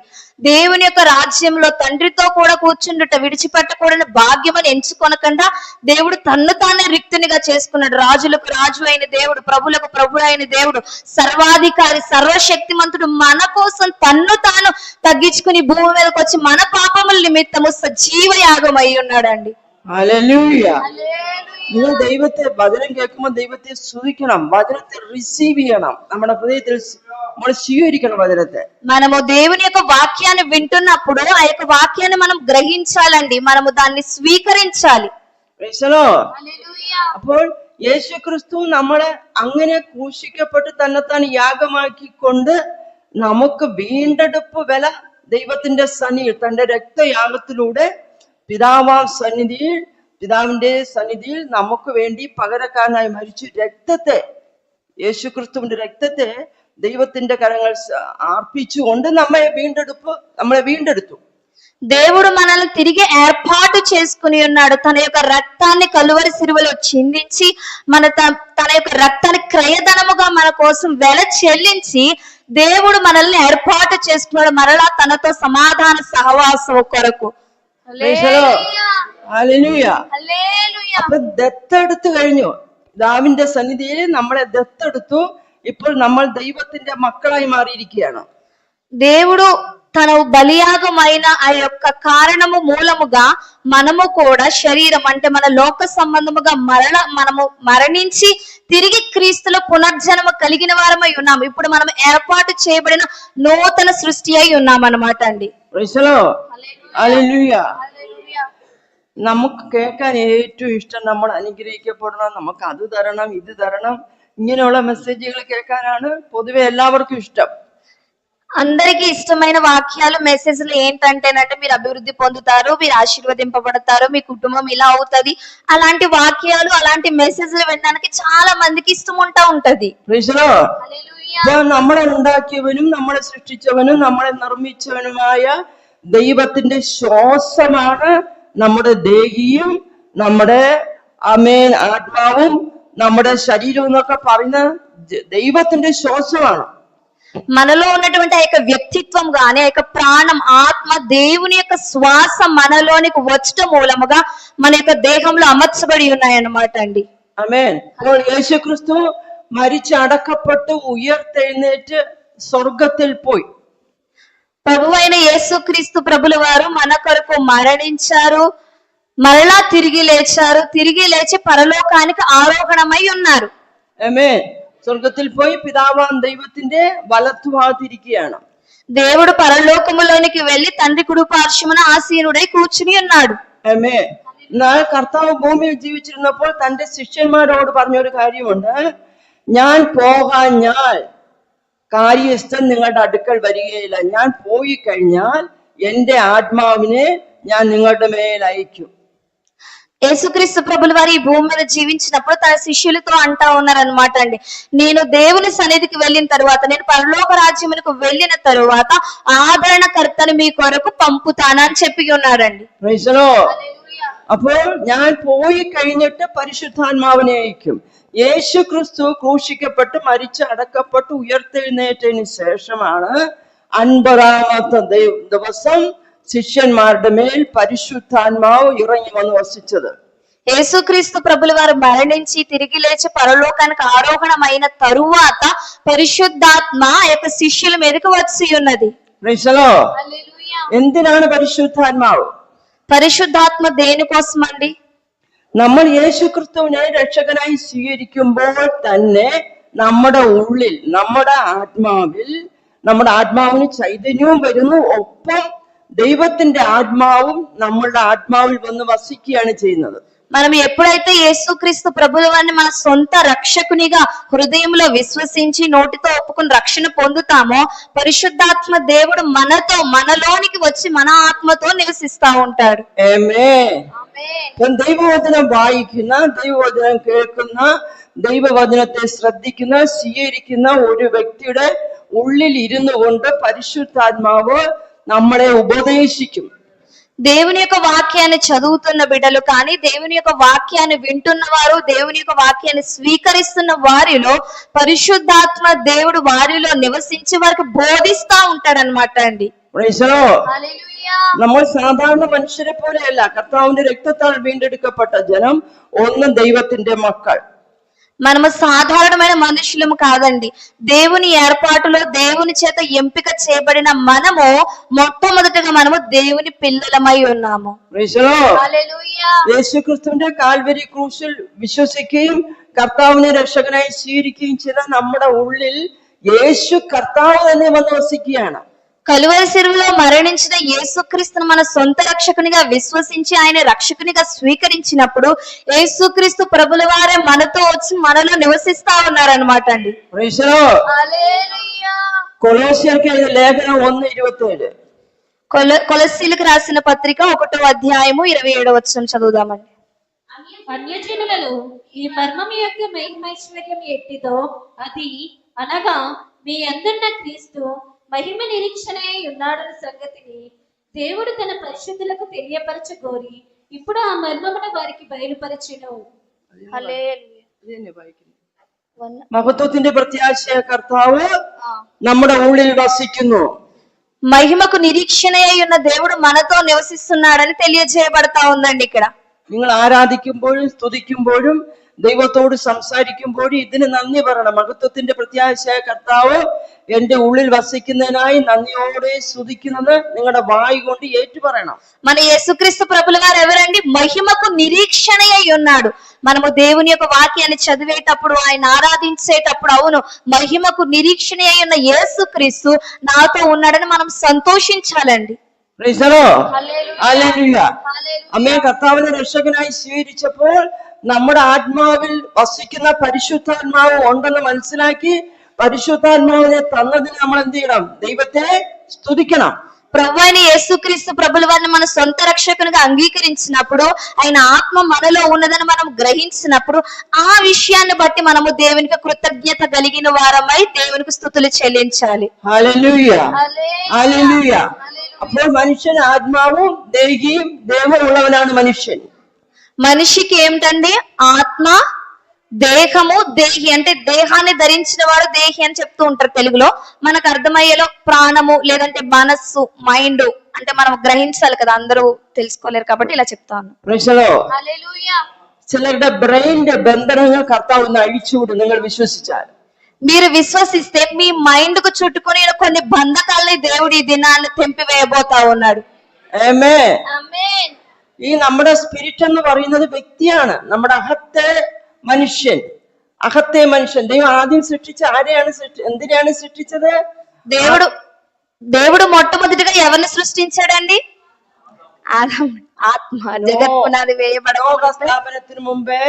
దేవుని యొక్క రాజ్యంలో తండ్రితో కూడా కూర్చుండుట విడిచిపెట్టకూడని భాగ్యమని ఎంచుకొనకుండా దేవుడు తన్ను తానే రిక్తునిగా చేసుకున్నాడు. రాజులకు రాజు అయిన దేవుడు, ప్రభులకు ప్రభు అయిన దేవుడు, సర్వాధికారి, సర్వశక్తిమంతుడు మన కోసం తన్ను తాను తగ్గించుకుని భూమి మీదకి వచ్చి మన పాపముల నిమిత్తము సజీవ యాగం అయి ఉన్నాడండి. ഹല്ലേലൂയ. നിങ്ങൾ ദൈവത്തെ വചനം കേൾക്കുമ്പോൾ ദൈവത്തെ സ്തുതിക്കണം, വചനത്തെ റിസീവ് ചെയ്യണം, നമ്മുടെ హృదయത്തിൽ നമ്മൾ സ്വീകരിക്കണം వచనത്തെ. మనము దేవుని యొక్క వాక్యాన్ని వింటున్నప్పుడు ఆ యొక్క వాక్యాన్ని మనం గ్రహించాలండి, మనము దాన్ని స్వీకరించాలి. Praise the Lord. അപ്പോൾ യേശു ക്രിസ്തു നമ്മളെ അങ്ങനെ ക്രൂശിക്കപ്പെട്ട് തന്നെത്താൻ യാഗമാക്കിക്കൊണ്ട് നമുക്ക് വീണ്ടെടുപ്പ് വില ദൈവത്തിന്റെ സന്നിധിയിൽ തന്റെ രക്തയാഗത്തിലൂടെ പിതാവിന്റെ സന്നിധിയിൽ നമുക്ക് വേണ്ടി പകരക്കാരനായി മരിച്ചു. രക്തത്തെ, യേശു ക്രിസ്തുവിന്റെ രക്തത്തെ ദൈവത്തിന്റെ കരങ്ങൾ അർപ്പിച്ചുകൊണ്ട് നമ്മളെ വീണ്ടെടുത്തു. దేవుడు మనల్ని తిరిగి ఏర్పాటు చేసుకుని ఉన్నాడు. తన యొక్క రక్తాన్ని కలువరి సిలువలో చిందించి తన యొక్క రక్తాన్ని క్రయధనముగా మన కోసం వెల చెల్లించి దేవుడు మనల్ని ఏర్పాటు చేసుకున్నాడు మరలా తనతో సమాధాన సహవాసం కొరకు. അപ്പൊ ദത്തെടുത്തു കഴിഞ്ഞു, പിതാവിന്റെ സന്നിധിയിൽ നമ്മളെ ദത്തെടുത്തു. ഇപ്പോൾ നമ്മൾ ദൈവത്തിന്റെ മക്കളായി മാറിയിരിക്കുകയാണ്. దేవుడు తన బలియాగమైన ఆ యొక్క కారణము మూలముగా మనము కూడా శరీరం అంటే మన లోక సంబంధముగా మనము మరణించి తిరిగి క్రీస్తులో పునర్జన్మ కలిగిన వారమై ఉన్నాము. ఇప్పుడు మనం ఏర్పాటు చేయబడిన నూతన సృష్టి అయి ఉన్నాం అన్నమాట అండి. നമുക്ക് കേൾക്കാൻ ഏറ്റവും ഇഷ്ടം നമ്മൾ അനുഗ്രഹിക്കപ്പെടണം, നമുക്ക് അത് തരണം ഇത് തരണം, ഇങ്ങനെയുള്ള മെസ്സേജുകൾ കേൾക്കാനാണ് പൊതുവെ എല്ലാവർക്കും ഇഷ്ടം. అందరికి ఇష్టమైన వాక్యాలు మెసేజ్లు ఏంటంటేనంటే మీరు అభివృద్ధి పొందుతారు, మీరు ఆశీర్వదింపబడతారు, మీ కుటుంబం ఇలా అవుతది, అలాంటి వాక్యాలు అలాంటి మెసేజ్లు వినడానికి చాలా మందికి ఇష్టం ఉంటది. നമ്മളെ ഉണ്ടാക്കിയവനും നമ്മളെ സൃഷ്ടിച്ചവനും നമ്മളെ നിർമ്മിച്ചവനുമായ ദൈവത്തിന്റെ ശ്വാസമാണ് നമ്മുടെ ദേഹിയും നമ്മുടെ ആത്മാവും നമ്മുടെ ശരീരവും എന്നൊക്കെ പറയുന്ന ദൈവത്തിന്റെ ശ്വാസമാണ്. మనలో ఉన్నటువంటి ఆ యొక్క వ్యక్తిత్వం గాని ఆ యొక్క ప్రాణం ఆత్మ దేవుని యొక్క శ్వాస మనలోనికి వచ్చటం మూలముగా మన యొక్క దేహంలో అమర్చబడి ఉన్నాయన్నమాట అండి. ఆమేన్. యేసుక్రీస్తు మరిచి అడకപ്പെട്ടു ఉయర్తెഴുന്നേറ്റ് స్వర్గത്തിൽ పోయి, ప్రభువైన యేసుక్రీస్తు ప్రభుల వారు మన కొరకు మరణించారు, మరలా తిరిగి లేచారు, తిరిగి లేచి పరలోకానికి ఆరోహణమై ఉన్నారు. ఆమేన్. స్వర్గത്തിൽ పోయి పిതാവാം దైవത്തിന്റെ వలത്തുഭാഗത്തിരിക്കുകയാണ്. దేవుడు పరలోకములోనికి వెళ్లి తండ్రి కుడి పార్శ్వమున ఆసీనుడై కూర్చుని ఉన్నాడు. ആമേൻ. എന്നാൽ കർത്താവ് ഭൂമിയിൽ ജീവിച്ചിരുന്നപ്പോൾ തന്റെ ശിഷ്യന്മാരോട് പറഞ്ഞൊരു കാര്യമുണ്ട്, ഞാൻ പോകാഞ്ഞാൽ കാര്യസ്ഥൻ നിങ്ങളുടെ അടുക്കൽ വരികയില്ല, ഞാൻ പോയി കഴിഞ്ഞാൽ എന്റെ ആത്മാവിനെ ഞാൻ നിങ്ങളുടെ മേൽ അയക്കും. యేసుక్రీస్తు ప్రభుల వారు ఈ భూమి మీద జీవించినప్పుడు తన శిష్యులతో అంటా ఉన్నారనమాట అండి, నేను దేవుని సన్నిధికి వెళ్ళిన తరువాత, నేను పరలోక రాజ్యమునకు వెళ్ళిన తరువాత ఆదరణకర్తను మీ కొరకు పంపుతానని చెప్పి ఉన్నారండి. അപ്പോൾ ഞാൻ പോയി കഴിഞ്ഞിട്ട് പരിശുദ്ധാത്മാവിനെ അയക്കും. യേശു ക്രിസ്തു ക്രൂശിക്കപ്പെട്ട് മരിച്ച് അടക്കപ്പെട്ട് ഉയർത്തെഴുന്നേറ്റതിന് ശേഷമാണ് 50ാമത്തെ ദിവസം శిష్యన్మారుడి మేల్ పరిశుద్ధాత్మావు ఇరంగి వను వసించదు. యేసుక్రీస్తు ప్రభుల వారు మరణించి తిరిగి లేచి పరలోకానికి ఆరోహణమైన తరువాత పరిశుద్ధాత్మ ఆ యొక్క శిష్యుల మీదకి వచ్చి ఉన్నది. എന്തിനാണ് പരിശുദ്ധാത്മാവ്? పరిశుద్ధాత్మ దేనికోసం అండి? നമ്മൾ യേശുക്രിസ്തുവിനെ രക്ഷകനായി സ്വീകരിക്കുമ്പോൾ തന്നെ നമ്മുടെ ഉള്ളിൽ, നമ്മുടെ ആത്മാവിന് ചൈതന്യവും വരുന്നു, ഒപ്പം ദൈവത്തിന്റെ ആത്മാവും നമ്മളുടെ ആത്മാവിൽ വന്ന് വസിക്കുകയാണ് ചെയ്യുന്നത്. మనం ఎప్పుడైతే యేసుక్రీస్తు ప్రభుల వారిని మన సొంత రక్షకునిగా హృదయంలో విశ్వసించి నోటితో ఒప్పుకుని రక్షణ పొందుతామో పరిశుద్ధాత్మ దేవుడు మనలోనికి వచ్చి మన ఆత్మతో నివసిస్తా ఉంటాడు. ദൈവവചനം വായിക്കുന്ന, ദൈവവചനം കേൾക്കുന്ന, ദൈവവചനത്തെ ശ്രദ്ധിക്കുന്ന, സ്വീകരിക്കുന്ന ഒരു വ്യക്തിയുടെ ഉള്ളിൽ ഇരുന്നു കൊണ്ട് പരിശുദ്ധാത്മാവ് നമ്മളെ ഉപദേശിക്കും. దేవుని యొక్క వాక్యాన్ని చదువుతున్న బిడ్డలు కానీ, దేవుని యొక్క వాక్యాన్ని వింటున్న వారు, దేవుని యొక్క వాక్యాన్ని స్వీకరిస్తున్న వారిలో పరిశుద్ధాత్మ దేవుడు వారిలో నివసించి వారికి బోధిస్తా ఉంటాడనమాట అండి. നമ്മൾ സാധാരണ മനുഷ്യരെ പോലെയല്ല. കർത്താവിന്റെ രക്തത്താൽ വീണ്ടെടുക്കപ്പെട്ട ജനം, ഒന്ന് ദൈവത്തിന്റെ മക്കൾ. మనము సాధారణమైన మనుషులము కాదండి. దేవుని ఏర్పాటులో దేవుని చేత ఎంపిక చేయబడిన మనము మొట్టమొదటిగా మనము దేవుని పిల్లలమై ఉన్నాము. Praise the Lord. ഹല്ലേലൂയ. യേശുക്രിസ്തുവിന്റെ കാൽവരി ക്രൂശിൽ വിശ്വസിക്കുകയും കർത്താവിനെ രക്ഷകനായി സ്വീകരിക്കുകയും ചെയ്ത നമ്മുടെ ഉള്ളിൽ യേശു കർത്താവ് തന്നെ വന്ന് വസിക്കുകയാണ്. కలువరి శిలువలో మరణించిన యేసుక్రీస్తును మన సొంత రక్షకునిగా విశ్వసించి ఆయన రక్షకునిగా స్వీకరించినప్పుడు యేసుక్రీస్తు ప్రభుల వారే మనతో వచ్చి మనలో నివసిస్తా ఉన్నారనమాట అండి. Praise the Lord. హల్లెలూయా. కొలొస్సీయులకు ఎഴുതിയ ലേഖനം 1:27. కొలస్సీలకు రాసిన పత్రిక 1వ అధ్యాయము 27వ వచనం చదువుదామండి. అన్యజనులలో ఈ మర్మము యొక్క మహిమైశ్వర్యం ఎట్టిదో అది అనగా మీ అందరున్న క్రీస్తు మహిమ నిరీక్షణ ఉన్నాడన్న సంగతిని దేవుడు తన పరిశుద్ధులకు తెలియపరచగోరి ఇప్పుడు ఆ మర్మమును వారికి బయలుపరచెను. മഹത്വത്തിന്റെ പ്രത്യാശയ കർത്താവ് നമ്മുടെ ഉള്ളിൽ വസിക്കുന്നു. మహిమకు నిరీక్షణ ఉన్న దేవుడు మనతో నివసిస్తున్నాడని తెలియజేయబడతా ఉందండి ఇక్కడ. നിങ്ങൾ ആരാധിക്കുമ്പോഴും സ്തുതിക്കുമ്പോഴും ദൈവത്തോട് സംസാരിക്കുമ്പോഴും ഇതിന് നന്ദി പറയണം. മഹത്വത്തിന്റെ പ്രത്യാശയായ കർത്താവ് എന്റെ ഉള്ളിൽ വസിക്കുന്നതിനായി നന്ദിയോടെ സ്തുതിക്കുന്നത് നിങ്ങളുടെ വായി കൊണ്ട് ഏറ്റു പറയണം. మన యేసుక్రీస్తు ప్రభుల వారు ఎవరండి? మహిమకు నిరీక్షణ అయి ఉన్నాడు. మనము దేవుని యొక్క వాక్యాన్ని చదివేటప్పుడు ఆయన ఆరాధించేటప్పుడు అవును మహిమకు నిరీక్షణ అయి ఉన్న యేసుక్రీస్తు నాతో ఉన్నాడని మనం సంతోషించాలండి. Praise the Lord. Hallelujah. അമ്മയെ കർത്താവിനെ രക്ഷകനായി സ്വീകരിച്ചപ്പോൾ നമ്മുടെ ആത്മാവിൽ വസിക്കുന്ന പരിശുദ്ധാത്മാവ് ഉണ്ടെന്ന് മനസ്സിലാക്കി പരിശുദ്ധാത്മാവിനെ തന്നതിന് നമ്മൾ എന്ത് ചെയ്യണം? ദൈവത്തെ സ്തുതിക്കണം. ప్రభు అయిన యేసుక్రీస్తు ప్రభుల వారిని మన సొంత రక్షకునిగా అంగీకరించినప్పుడు ఆయన ఆత్మ మనలో ఉన్నదని మనం గ్రహించినప్పుడు ఆ విషయాన్ని బట్టి మనము దేవునికి కృతజ్ఞత కలిగిన వారమై దేవునికి స్తుతులు చెల్లించాలి. ഹല്ലേലൂയ. ഹല്ലേലൂയ. അപ്പോൾ മനുഷ്യൻ ആത്മാവും ദേഹിയും ദേഹമുള്ളവനാണ് മനുഷ്യൻ. మనిషికి ఏమిటండి? ఆత్మ, దేహము, దేహి అంటే దేహాన్ని ధరించిన వాడు దేహి అని చెప్తూ ఉంటారు తెలుగులో. మనకు అర్థమయ్యేలో ప్రాణము లేదంటే మనస్సు, మైండ్ అంటే మనం గ్రహించాలి కదా, అందరూ తెలుసుకోలేరు కాబట్టి ఇలా చెప్తాను. Praise the Lord. ചിലരുടെ ബ്രെയിനിന്റെ ബന്ധനങ്ങൾ കർത്താവ് ഒന്ന് അഴിച്ചുവിടും നിങ്ങൾ വിശ്വസിച്ചാൽ. మీరు విశ్వసిస్తే మీ మైండ్ కు చుట్టుకుని కొన్ని బంధకాలని దేవుడు ఈ దినాన్ని తెంపివేయబోతా ఉన్నాడు. ആമേൻ. ఆమేన్. ഈ നമ്മുടെ സ്പിരിറ്റ് എന്ന് പറയുന്നത് വ്യക്തിയാണ്. നമ്മുടെ അകത്തെ മനുഷ്യൻ. ദൈവം ആദ്യം സൃഷ്ടിച്ച ആരെയാണ് എന്തിനാണ് സൃഷ്ടിച്ചത്? దేవుడు మొట్టమొదటిగా ఎవరిని సృష్టించాడండి? ఆత్మ. జగత్ పునాది സ്ഥാപനത്തിന് മുമ്പേ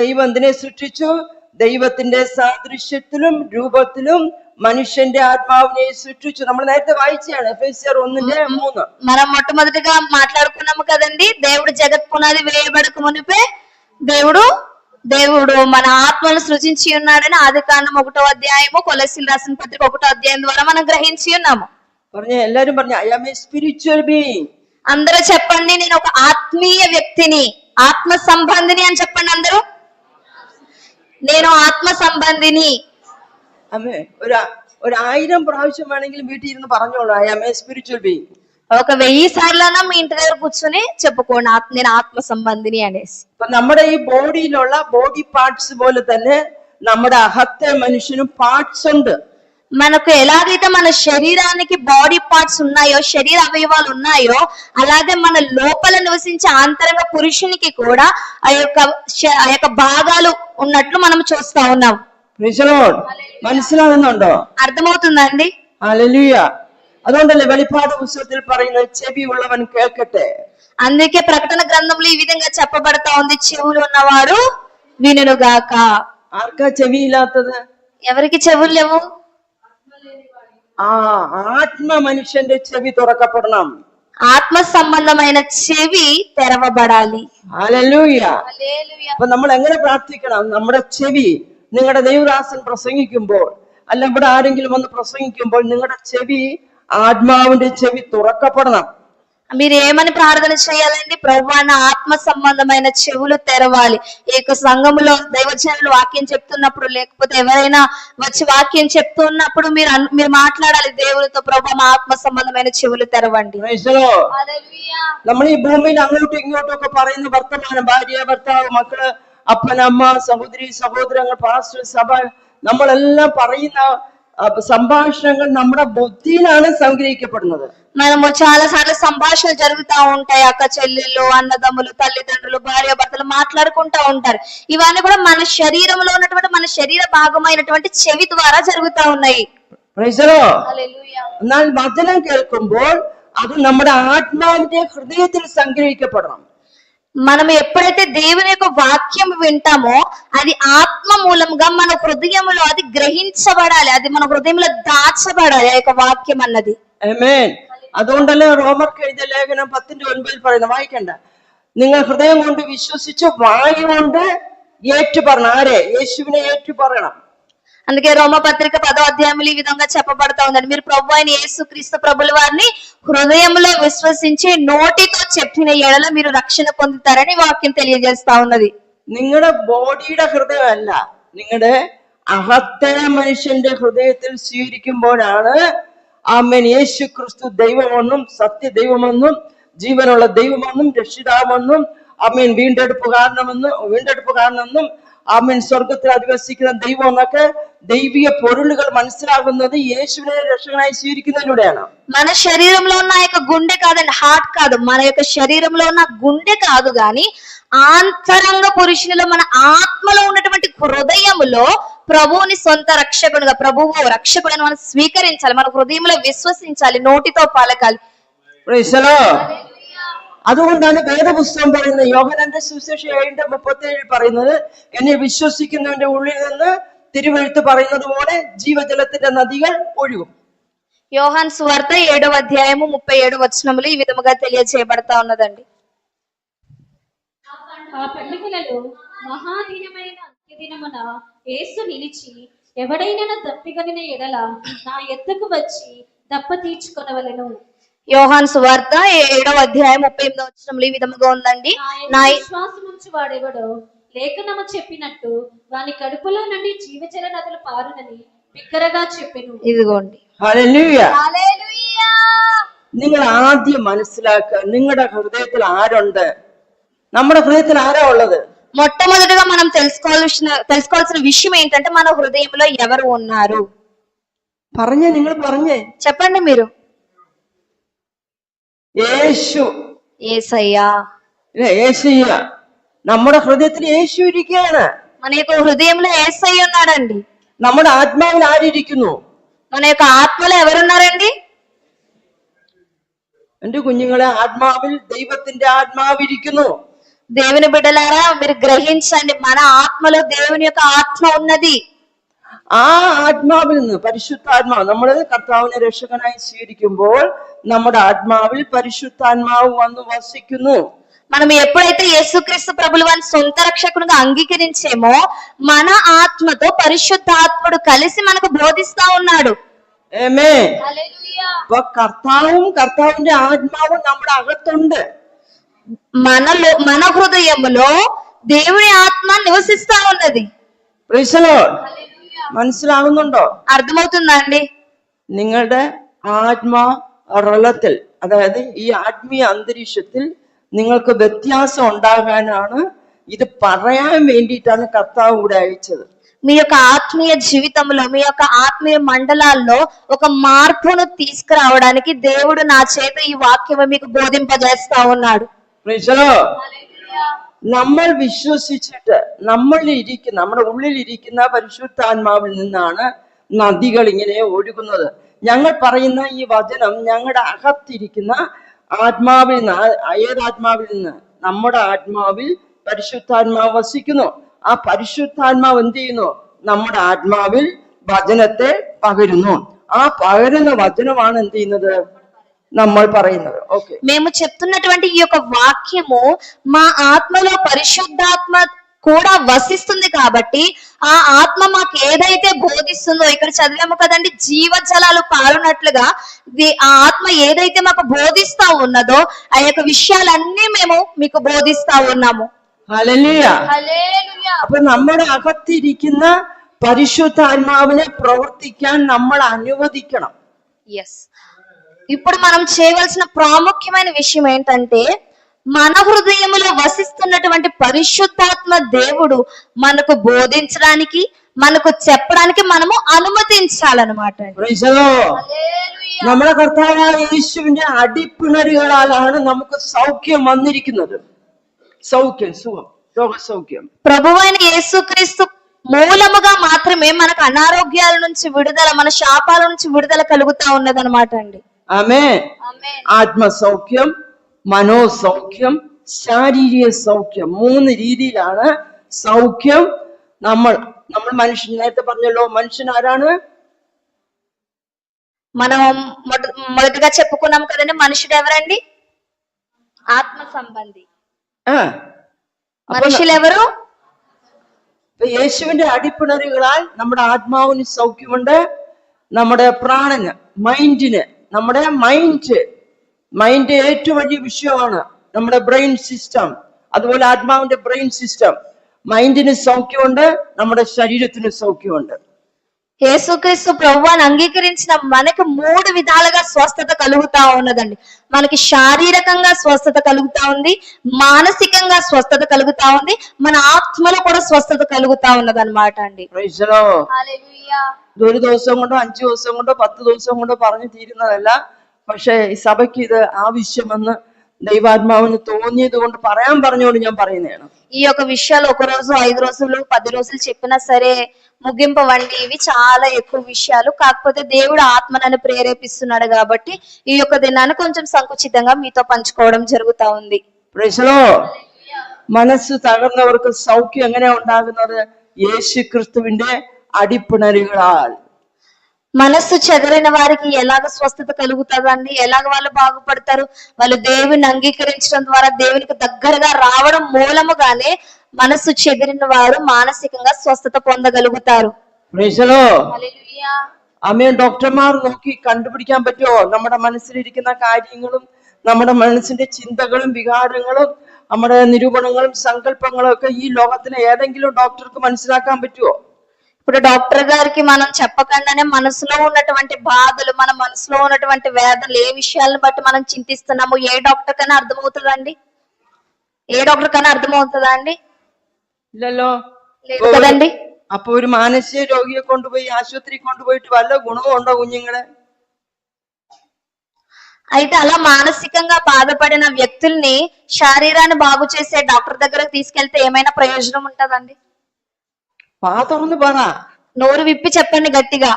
ദൈവം എന്തിനെ സൃഷ്ടിച്ചു? ദൈവത്തിന്റെ സാദൃശ്യത്തിലും രൂപത്തിലും మనుష్యന്റെ ఆత్మావిని సృష్టించు. നമ്മൾ നേരത്തെ വായിച്ചാണ് എഫെസ്യർ 1:3. మనం మొట్టమొదటిగా మాట్లాడుకున్నాము కదండి. దేవుడు జగత్ పునాది వేయబడక మునిపే దేవుడు మన ఆత్మను సృజించి ఉన్నాడని ఆదికాండం 1వ అధ్యాయము కొలస్సీలు రాసిన పత్రిక 1వ అధ్యాయం ద్వారా మనం గ్రహించి ఉన్నాము. എല്ലാരും പറഞ്ഞു I am a spiritual being. అందరూ చెప్పండి నేను ఒక ఆత్మీయ వ్యక్తిని, ఆత్మ సంబంధిని అని చెప్పండి అందరూ. నేను ఆత్మ సంబంధిని. അമ്മേ ഒരു 1000 പ്രാവശ്യം വേണമെങ്കിലും വീട്ടിൽ ഇരുന്ന് പറഞ്ഞോളൂ ഐ ആം എ സ്പിരിച്വൽ ബീయింగ్. ఒక 1000 సార్లైనా మీ ఇంటి దగ్గర కూర్చొని చెప్పుకోండి నేను ఆత్మ సంబంధిని అనేసి. അപ്പൊ നമ്മുടെ ഈ ബോഡിയിലുള്ള ബോഡി പാർട്സ് പോലെ തന്നെ നമ്മുടെ അകത്തെ മനുഷ്യനും പാർട്സ് ഉണ്ട്. మనకు ఎలాగైతే మన శరీరానికి బాడీ పార్ట్స్ ఉన్నాయో, శరీర అవయవాలు ఉన్నాయో, అలాగే మన లోపల నివసించే ఆంతరంగ పురుషునికి కూడా ఆ యొక్క భాగాలు ఉన్నట్లు మనం చూస్తా ఉన్నాం. മനസ്സിലാകുന്നുണ്ടോ? అర్థమవుతుందండి? ഹല്ലേലൂയ. അതുകൊണ്ടല്ലേ വെളിപ്പാട് പുസ്തകത്തിൽ പറയുന്നത് ചെവി ഉള്ളവൻ കേൾക്കട്ടെ. అందుకే ప్రకటన గ్రంథంలో ఈ విధంగా చెప్పబడతా ఉంది, చెవులు ఉన్నవాడు వినుగాక. ആർക്കാ ചെവിയില്ലാത്തത്? ఎవరికి చెవులు లేవు? ആത്മ മനുഷ്യന്റെ ചെവി തുറക്കപ്പെടണം. ఆత్మ సంబంధమైన చెవి తెరవబడాలి. ഹല്ലേലൂയ. അപ്പൊ നമ്മൾ എങ്ങനെ പ്രാർത്ഥിക്കണം? നമ്മുടെ ചെവി, നിങ്ങളുടെ ദൈവദാസൻ പ്രസംഗിക്കുമ്പോൾ അല്ല ഇവിടെ ആരെങ്കിലും വന്ന് പ്രസംഗിക്കുമ്പോൾ നിങ്ങളുടെ ചെവി, ആത്മാവിന്റെ ചെവി തുറക്കപ്പെടണം. మీరు ఏమని ప్రార్థన చేయాలండి? ప్రభువా నా ఆత్మ సంబంధమైన చెవులు తెరవాలి. ఈ యొక్క సంఘములో దైవజనులు వాక్యం చెప్తున్నప్పుడు లేకపోతే ఎవరైనా వచ్చి వాక్యం చెప్తున్నప్పుడు మీరు మాట్లాడాలి దేవునితో, ప్రభువా మా ఆత్మ సంబంధమైన చెవులు తెరవండి. നമ്മൾ ഈ ഭൂമിയിൽ അങ്ങോട്ടും ഇങ്ങോട്ടും ഒക്കെ പറയുന്ന വർത്തമാനം, ഭാര്യ ഭർത്താവ് മക്കള് അപ്പനമ്മ, സഹോദരി സഹോദരങ്ങൾ, പാസ്റ്റർ, സഭ, നമ്മളെല്ലാം പറയുന്ന సంభాషణകൾ നമ്മുടെ బుద్ధిയിലാണ് సంగ్రహించబడుతుంది. మనము చాలా సార్లు సంభాషణలు జరుగుతూ ఉంటాయి. అక్క చెల్లెళ్ళు, అన్నదమ్ములు, తల్లిదండ్రులు, భార్య భర్తలు మాట్లాడుకుంటూ ఉంటారు. ఇవన్నీ కూడా మన శరీరంలో ఉన్నటువంటి మన శరీర భాగమైనటువంటి చెవి ద్వారా జరుగుతూ ఉన్నాయి. എന്നാൽ വചനം കേൾക്കുമ്പോൾ അത് നമ്മുടെ ആത്മാവിന്റെ ഹൃദയത്തിൽ സംഗ്രഹിക്കപ്പെടണം. మనం ఎప్పుడైతే దేవుని యొక్క వాక్యం వింటామో అది ఆత్మ మూలంగా మన హృదయంలో అది గ్రహించబడాలి, అది మన హృదయంలో దాచబడాలి ఆ యొక్క వాక్యం అన్నది. ആമേൻ. അതുകൊണ്ടല്ലേ റോമർക്ക് എഴുതിയ ലേഖനം 10:9 പറയുന്നത്, വായിക്കണ്ട, നിങ്ങൾ ഹൃദയം കൊണ്ട് വിശ്വസിച്ച് വായു കൊണ്ട് ഏറ്റുപറയണം. ആരെ? യേശുവിനെ ഏറ്റുപറയണം. అందుకే రోమపత్రిక 10వ అధ్యాయంలో ఈ విధంగా చెప్పబడతా ఉందండి, మీరు ప్రభు అయిన యేసుక్రీస్తు ప్రభుల వారిని హృదయంలో విశ్వసించి నోటితో చెప్పిన ఎడల మీరు రక్షణ పొందుతారని వాక్యం తెలియజేస్తా ఉన్నది. നിങ്ങളുടെ ബോഡിയുടെ ഹൃദയമല്ല, നിങ്ങളുടെ അകത്തെ മനുഷ്യന്റെ ഹൃദയത്തിൽ സ്വീകരിക്കുമ്പോഴാണ് ആമേൻ യേശു ക്രിസ്തു ദൈവമെന്നും സത്യ ദൈവമെന്നും ജീവനുള്ള ദൈവമെന്നും രക്ഷിതാവെന്നും ആമേൻ വീണ്ടെടുപ്പുകാരനെന്നും ആമേൻ സ്വർഗത്തിൽ അധിവസിക്കുന്ന ദൈവം എന്നൊക്കെ ദൈവിക പൊരുളുകൾ മനസ്സിലാകുന്നത് യേശുവിനെ രക്ഷകനായി സ്വീകരിക്കുന്നതിലൂടെയാണ്. మన శరీరంలో ఉన్న యొక్క గుండె కాదండి, హార్ట్ కాదు, మన యొక్క శరీరంలో ఉన్న గుండె కాదు గాని ఆంతరంగ పురుషునిలో మన ఆత్మలో ఉన్నటువంటి హృదయములో ప్రభువుని సొంత రక్షకుడుగా, ప్రభువు రక్షకుడని మనం స్వీకరించాలి, మన హృదయంలో విశ్వసించాలి, నోటితో పలకాలి. അതുകൊണ്ടാണ് വേദപുസ്തകം പറയുന്നത്, യോഹന്നാന്റെ സുവിശേഷം 7:37 പറയുന്നത്, എന്നെ വിശ്വസിക്കുന്നവന്റെ ഉള്ളിൽ നിന്ന് തിരുവെഴുത്ത് പറയുന്നത് പോലെ ജീവജലത്തിന്റെ നദികൾ ഒഴുകും. యోహాను సువార్త 7వ అధ్యాయము 37 వచనములు ఈ విధముగా తెలియజేయబడతా ఉన్నదండి. ఆ పండుగలలో మహాదినమైన అంత్యదినమున యేసు నిలిచి, ఎవడైనా దప్పిగొనిన ఎడల నా ఎద్దకు వచ్చి దప్ప తీర్చుకొనవలెను. యోహాను సువార్త 7వ అధ్యాయం 38వ వచనములు ఈ విధముగా ఉందండి, నా విశ్వాసముంచు వాడెవడో లేఖనము చెప్పినట్టు వాని కడుపులో నుండి జీవజల నదులు పారునని బిగ్గరగా చెప్పెను. ఇదిగోండి. ഹല്ലേലൂയ. നിങ്ങൾ ആദ്യം മനസ്സിലാക്കുക, നിങ്ങളുടെ ഹൃദയത്തിൽ ആരുണ്ട്? നമ്മുടെ ഹൃദയത്തിൽ ആരാ ഉള്ളത്? మొట్టమొదటిగా మనం తెలుసుకోవాల్సిన విషయం ఏంటంటే మన హృదయంలో ఎవరు ఉన్నారు? നിങ്ങൾ പറഞ്ഞേ, చెప్పండి మీరు. യേശു. యేసయ్యా. യേശയ്യ. നമ്മുടെ ഹൃദയത്തിൽ യേശു ഇരിക്കുകയാണ്. మన యొక్క హృదయంలో యేసయ్య ఉన్నాడండి. നമ്മുടെ ആത്മാവിൽ ആരിയിരിക്കുന്നു? మన యొక్క ఆత్మలో ఎవరున్నారండి? എന്റെ കുഞ്ഞുങ്ങളെ, ആത്മാവിൽ ദൈവത്തിന്റെ ആത്മാവിരിക്കുന്നു. దేవుని బిడ్డలారా మీరు గ్రహించండి, మన ఆత్మలో దేవుని యొక్క ఆత్మ ఉన్నది. ആ ആത്മാവിൽ നിന്ന് പരിശുദ്ധാത്മാവ്, നമ്മള് കർത്താവിനെ രക്ഷകനായി സ്വീകരിക്കുമ്പോൾ നമ്മുടെ ആത്മാവിൽ പരിശുദ്ധാത്മാവ് വന്ന് വസിക്കുന്നു. మనం ఎప్పుడైతే యేసుక్రీస్తు ప్రభుల వారిని సొంత రక్షకునిగా అంగీకరించేమో మన ఆత్మతో పరిశుద్ధాత్ముడు కలిసి మనకు బోధిస్తా ఉన్నాడు. ആമേൻ. അപ്പൊ കർത്താവും കർത്താവിന്റെ ആത്മാവും നമ്മുടെ അകത്തുണ്ട്. మన హృదయములో దేవుని ఆత్మ నివసిస్తా ఉన్నది. Price the Lord. മനസ്സിലാകുന്നുണ്ടോ? అర్థమవుతుందా అండి? നിങ്ങളുടെ ആത്മാ റലത്തിൽ, അതായത് ഈ ആത്മീയ അന്തരീക്ഷത്തിൽ നിങ്ങൾക്ക് വ്യത്യാസം ഉണ്ടാകാനാണ് ഇത് പറയാൻ വേണ്ടിയിട്ടാണ് കർത്താവ് ഇവിടെ അയച്ചത്. మీ యొక్క ఆత్మీయ జీవితంలో, మీ యొక్క ఆత్మీయ మండలాల్లో ఒక మార్పును తీసుకురావడానికి దేవుడు నా చేత ఈ వాక్యం మీకు బోధింపజేస్తా ఉన్నాడు. നമ്മൾ വിശ്വസിച്ചിട്ട് നമ്മുടെ ഉള്ളിലിരിക്കുന്ന പരിശുദ്ധാത്മാവിൽ നിന്നാണ് നദികൾ ഇങ്ങനെ ഒഴുകുന്നത്. ഞങ്ങൾ പറയുന്ന ഈ വചനം ഞങ്ങളുടെ അകത്തിരിക്കുന്ന ആത്മാവിൽ നിന്ന്, ഏതാത്മാവിൽ നിന്ന്? നമ്മുടെ ആത്മാവിൽ പരിശുദ്ധാത്മാവ് വസിക്കുന്നു. ആ പരിശുദ്ധാത്മാവ് എന്ത് ചെയ്യുന്നു? നമ്മുടെ ആത്മാവിൽ വചനത്തെ പകരുന്നു. ആ പകരുന്ന വചനമാണ് എന്ത് ചെയ്യുന്നത്? നമ്മൾ പറയുന്നത്. ఓకే, మేము చెప్తున్నటువంటి ఈ యొక్క వాక్యము మా ఆత్మలో పరిశుద్ధాత్మ కూడా వసిస్తుంది కాబట్టి ఆ ఆత్మ మాకు ఏదైతే బోధిస్తుందో, ఇక్కడ చదివాము కదండి, జీవజలాలు పారునట్లుగా ఆ ఆత్మ ఏదైతే మాకు బోధిస్తా ఉన్నదో ఆ యొక్క విషయాలన్నీ మేము మీకు బోధిస్తా ఉన్నాము. ഹല്ലേലൂയ. హల్లెలూయ. അപ്പൊ നമ്മുടെ അകത്തിരിക്കുന്ന പരിശുദ്ധാത്മാവിനെ പ്രവർത്തിക്കാൻ നമ്മൾ అనువదిക്കണം. ఇప్పుడు మనం చేయవలసిన ప్రాముఖ్యమైన విషయం ఏంటంటే మన హృదయములో వసిస్తున్నటువంటి పరిశుద్ధాత్మ దేవుడు మనకు బోధించడానికి, మనకు చెప్పడానికి మనము അനുമതിంచాలన్నమాట. Praise the Lord. നമ്മുടെ കർത്താവായ യേശുവിന്റെ അടിപ്പിണരുകളാലാണ് നമുക്ക് സൗഖ്യം വന്നിരിക്കുന്നത്. സൗഖ്യം, സുഖം, രോഗസൗഖ്യം. ప్రభువైన యేసుక్రీస్తు మూలముగా మాత్రమే మనకు అనారోగ్యాల నుంచి విడుదల, మన శాపాల నుంచి విడుదల కలుగుతా ఉన్నదన్నమాట అండి. ആമേൻ. ആത്മസൗഖ്യം, മനോസൗഖ്യം, ശാരീരിക സൗഖ്യം, 3 രീതിയിലാണ് സൗഖ്യം. നമ്മൾ മനുഷ്യൻ, നേരത്തെ പറഞ്ഞല്ലോ, മനുഷ്യൻ ആരാണ്? మనం మొదటగా చెప్పుకున్నాం కదండి, మనుషుడు ఎవరండి? ఆత్మ సంబంధి. మనుషులు ఎవరు? യേശുവിന്റെ അടിപ്പിണരുകളാൽ നമ്മുടെ ആത്മാവിന് സൗഖ്യമുണ്ട്, നമ്മുടെ പ്രാണന്, മൈൻഡിന്, നമ്മുടെ മൈൻഡ് ഏറ്റവും വലിയ വിഷയമാണ്. നമ്മുടെ ബ്രെയിൻ സിസ്റ്റം, അതുപോലെ ആത്മാവിന്റെ ബ്രെയിൻ സിസ്റ്റം, മൈൻഡിന് സൗഖ്യമുണ്ട്, നമ്മുടെ ശരീരത്തിന് സൗഖ്യമുണ്ട്. యేసుక్రీస్తు ప్రభువుని అంగీకరించిన మనకి 3 విధాలుగా స్వస్థత కలుగుతా ఉన్నదండి. మనకి శారీరకంగా స్వస్థత కలుగుతా ఉంది, మానసికంగా స్వస్థత కలుగుతా ఉంది, మన ఆత్మలో కూడా స్వస్థత కలుగుతా ఉన్నదన్నమాట అండి. ഒരു ദിവസം കൊണ്ടോ 5 ദിവസം കൊണ്ടോ 10 ദിവസം കൊണ്ടോ പറഞ്ഞു തീരുന്നതല്ല. പക്ഷെ ഈ സഭയ്ക്ക് ഇത് ആവശ്യമെന്ന് దైవాత్మావుని തോന്നിയത് കൊണ്ട് പറയാൻ പറഞ്ഞുകൊണ്ട് ഞാൻ പറയുന്നതാണ്. ఈ యొక్క విషయాలు 1 రోజు, 5 రోజులు, 10 రోజులు చెప్పినా సరే ముగింపు వంటి ఇవి చాలా ఎక్కువ విషయాలు. కాకపోతే దేవుడు ఆత్మనను ప్రేరేపిస్తున్నాడు కాబట్టి ఈ యొక్క దినాన్ని కొంచెం సంకుచితంగా మీతో పంచుకోవడం జరుగుతా ఉంది. Price the Lord. മനസ്സ് തകർന്നവർക്ക് സൗഖ്യം എങ്ങനെ ഉണ്ടാകുന്നത്? യേശുക്രിസ്തുവിന്റെ അടിപ്പിണരുകളാൽ. మనస్సు చెదరిన వారికి ఎలాగ స్వస్థత కలుగుతుందండి? ఎలాగ వాళ్ళు బాగుపడతారు? వాళ్ళు దేవుని అంగీకరించడం ద్వారా, దేవునికి దగ్గరగా రావడం మూలముగానే మనస్సు చెదిరిన వారు మానసికంగా స్వస్థత పొందగలుగుతారు. Praise the lord. ആമേൻ. ഡോക്ടർമാർ നോക്കി കണ്ടുപിടിക്കാൻ പറ്റുമോ നമ്മുടെ മനസ്സിലിരിക്കുന്ന കാര്യങ്ങളും, നമ്മുടെ മനസ്സിന്റെ ചിന്തകളും വികാരങ്ങളും, നമ്മുടെ നിരൂപണങ്ങളും സങ്കല്പങ്ങളും ഒക്കെ ഈ ലോകത്തിലെ ഏതെങ്കിലും ഡോക്ടർക്ക് മനസ്സിലാക്കാൻ പറ്റുമോ? ఇప్పుడు డాక్టర్ గారికి మనం చెప్పకుండానే మనసులో ఉన్నటువంటి బాధలు, మన మనసులో ఉన్నటువంటి వేదనలు, ఏ విషయాలను బట్టి మనం చింతిస్తున్నాము ఏ డాక్టర్ కన్నా అర్థమవుతుందండి? ఏ డాక్టర్ కన్నా అర్థమవుతుందా అండి? ഇല്ലല്ലോ. లేదు కదండి. അപ്പൊ ഒരു മാനസിക രോഗിയെ കൊണ്ടുപോയി ആശുപത്രി കൊണ്ടുപോയിട്ട് വല്ല ഗുണവും ഉണ്ടോ കുഞ്ഞുങ്ങളെ? అయితే అలా మానసికంగా బాధపడిన వ్యక్తుల్ని, శరీరాన్ని బాగు చేసే డాక్టర్ దగ్గరకు తీసుకెళ్తే ఏమైనా ప్రయోజనం ఉంటదండి? തുറന്ന് പറ. నోరు విప్పి చెప్పండి గట్టిగా.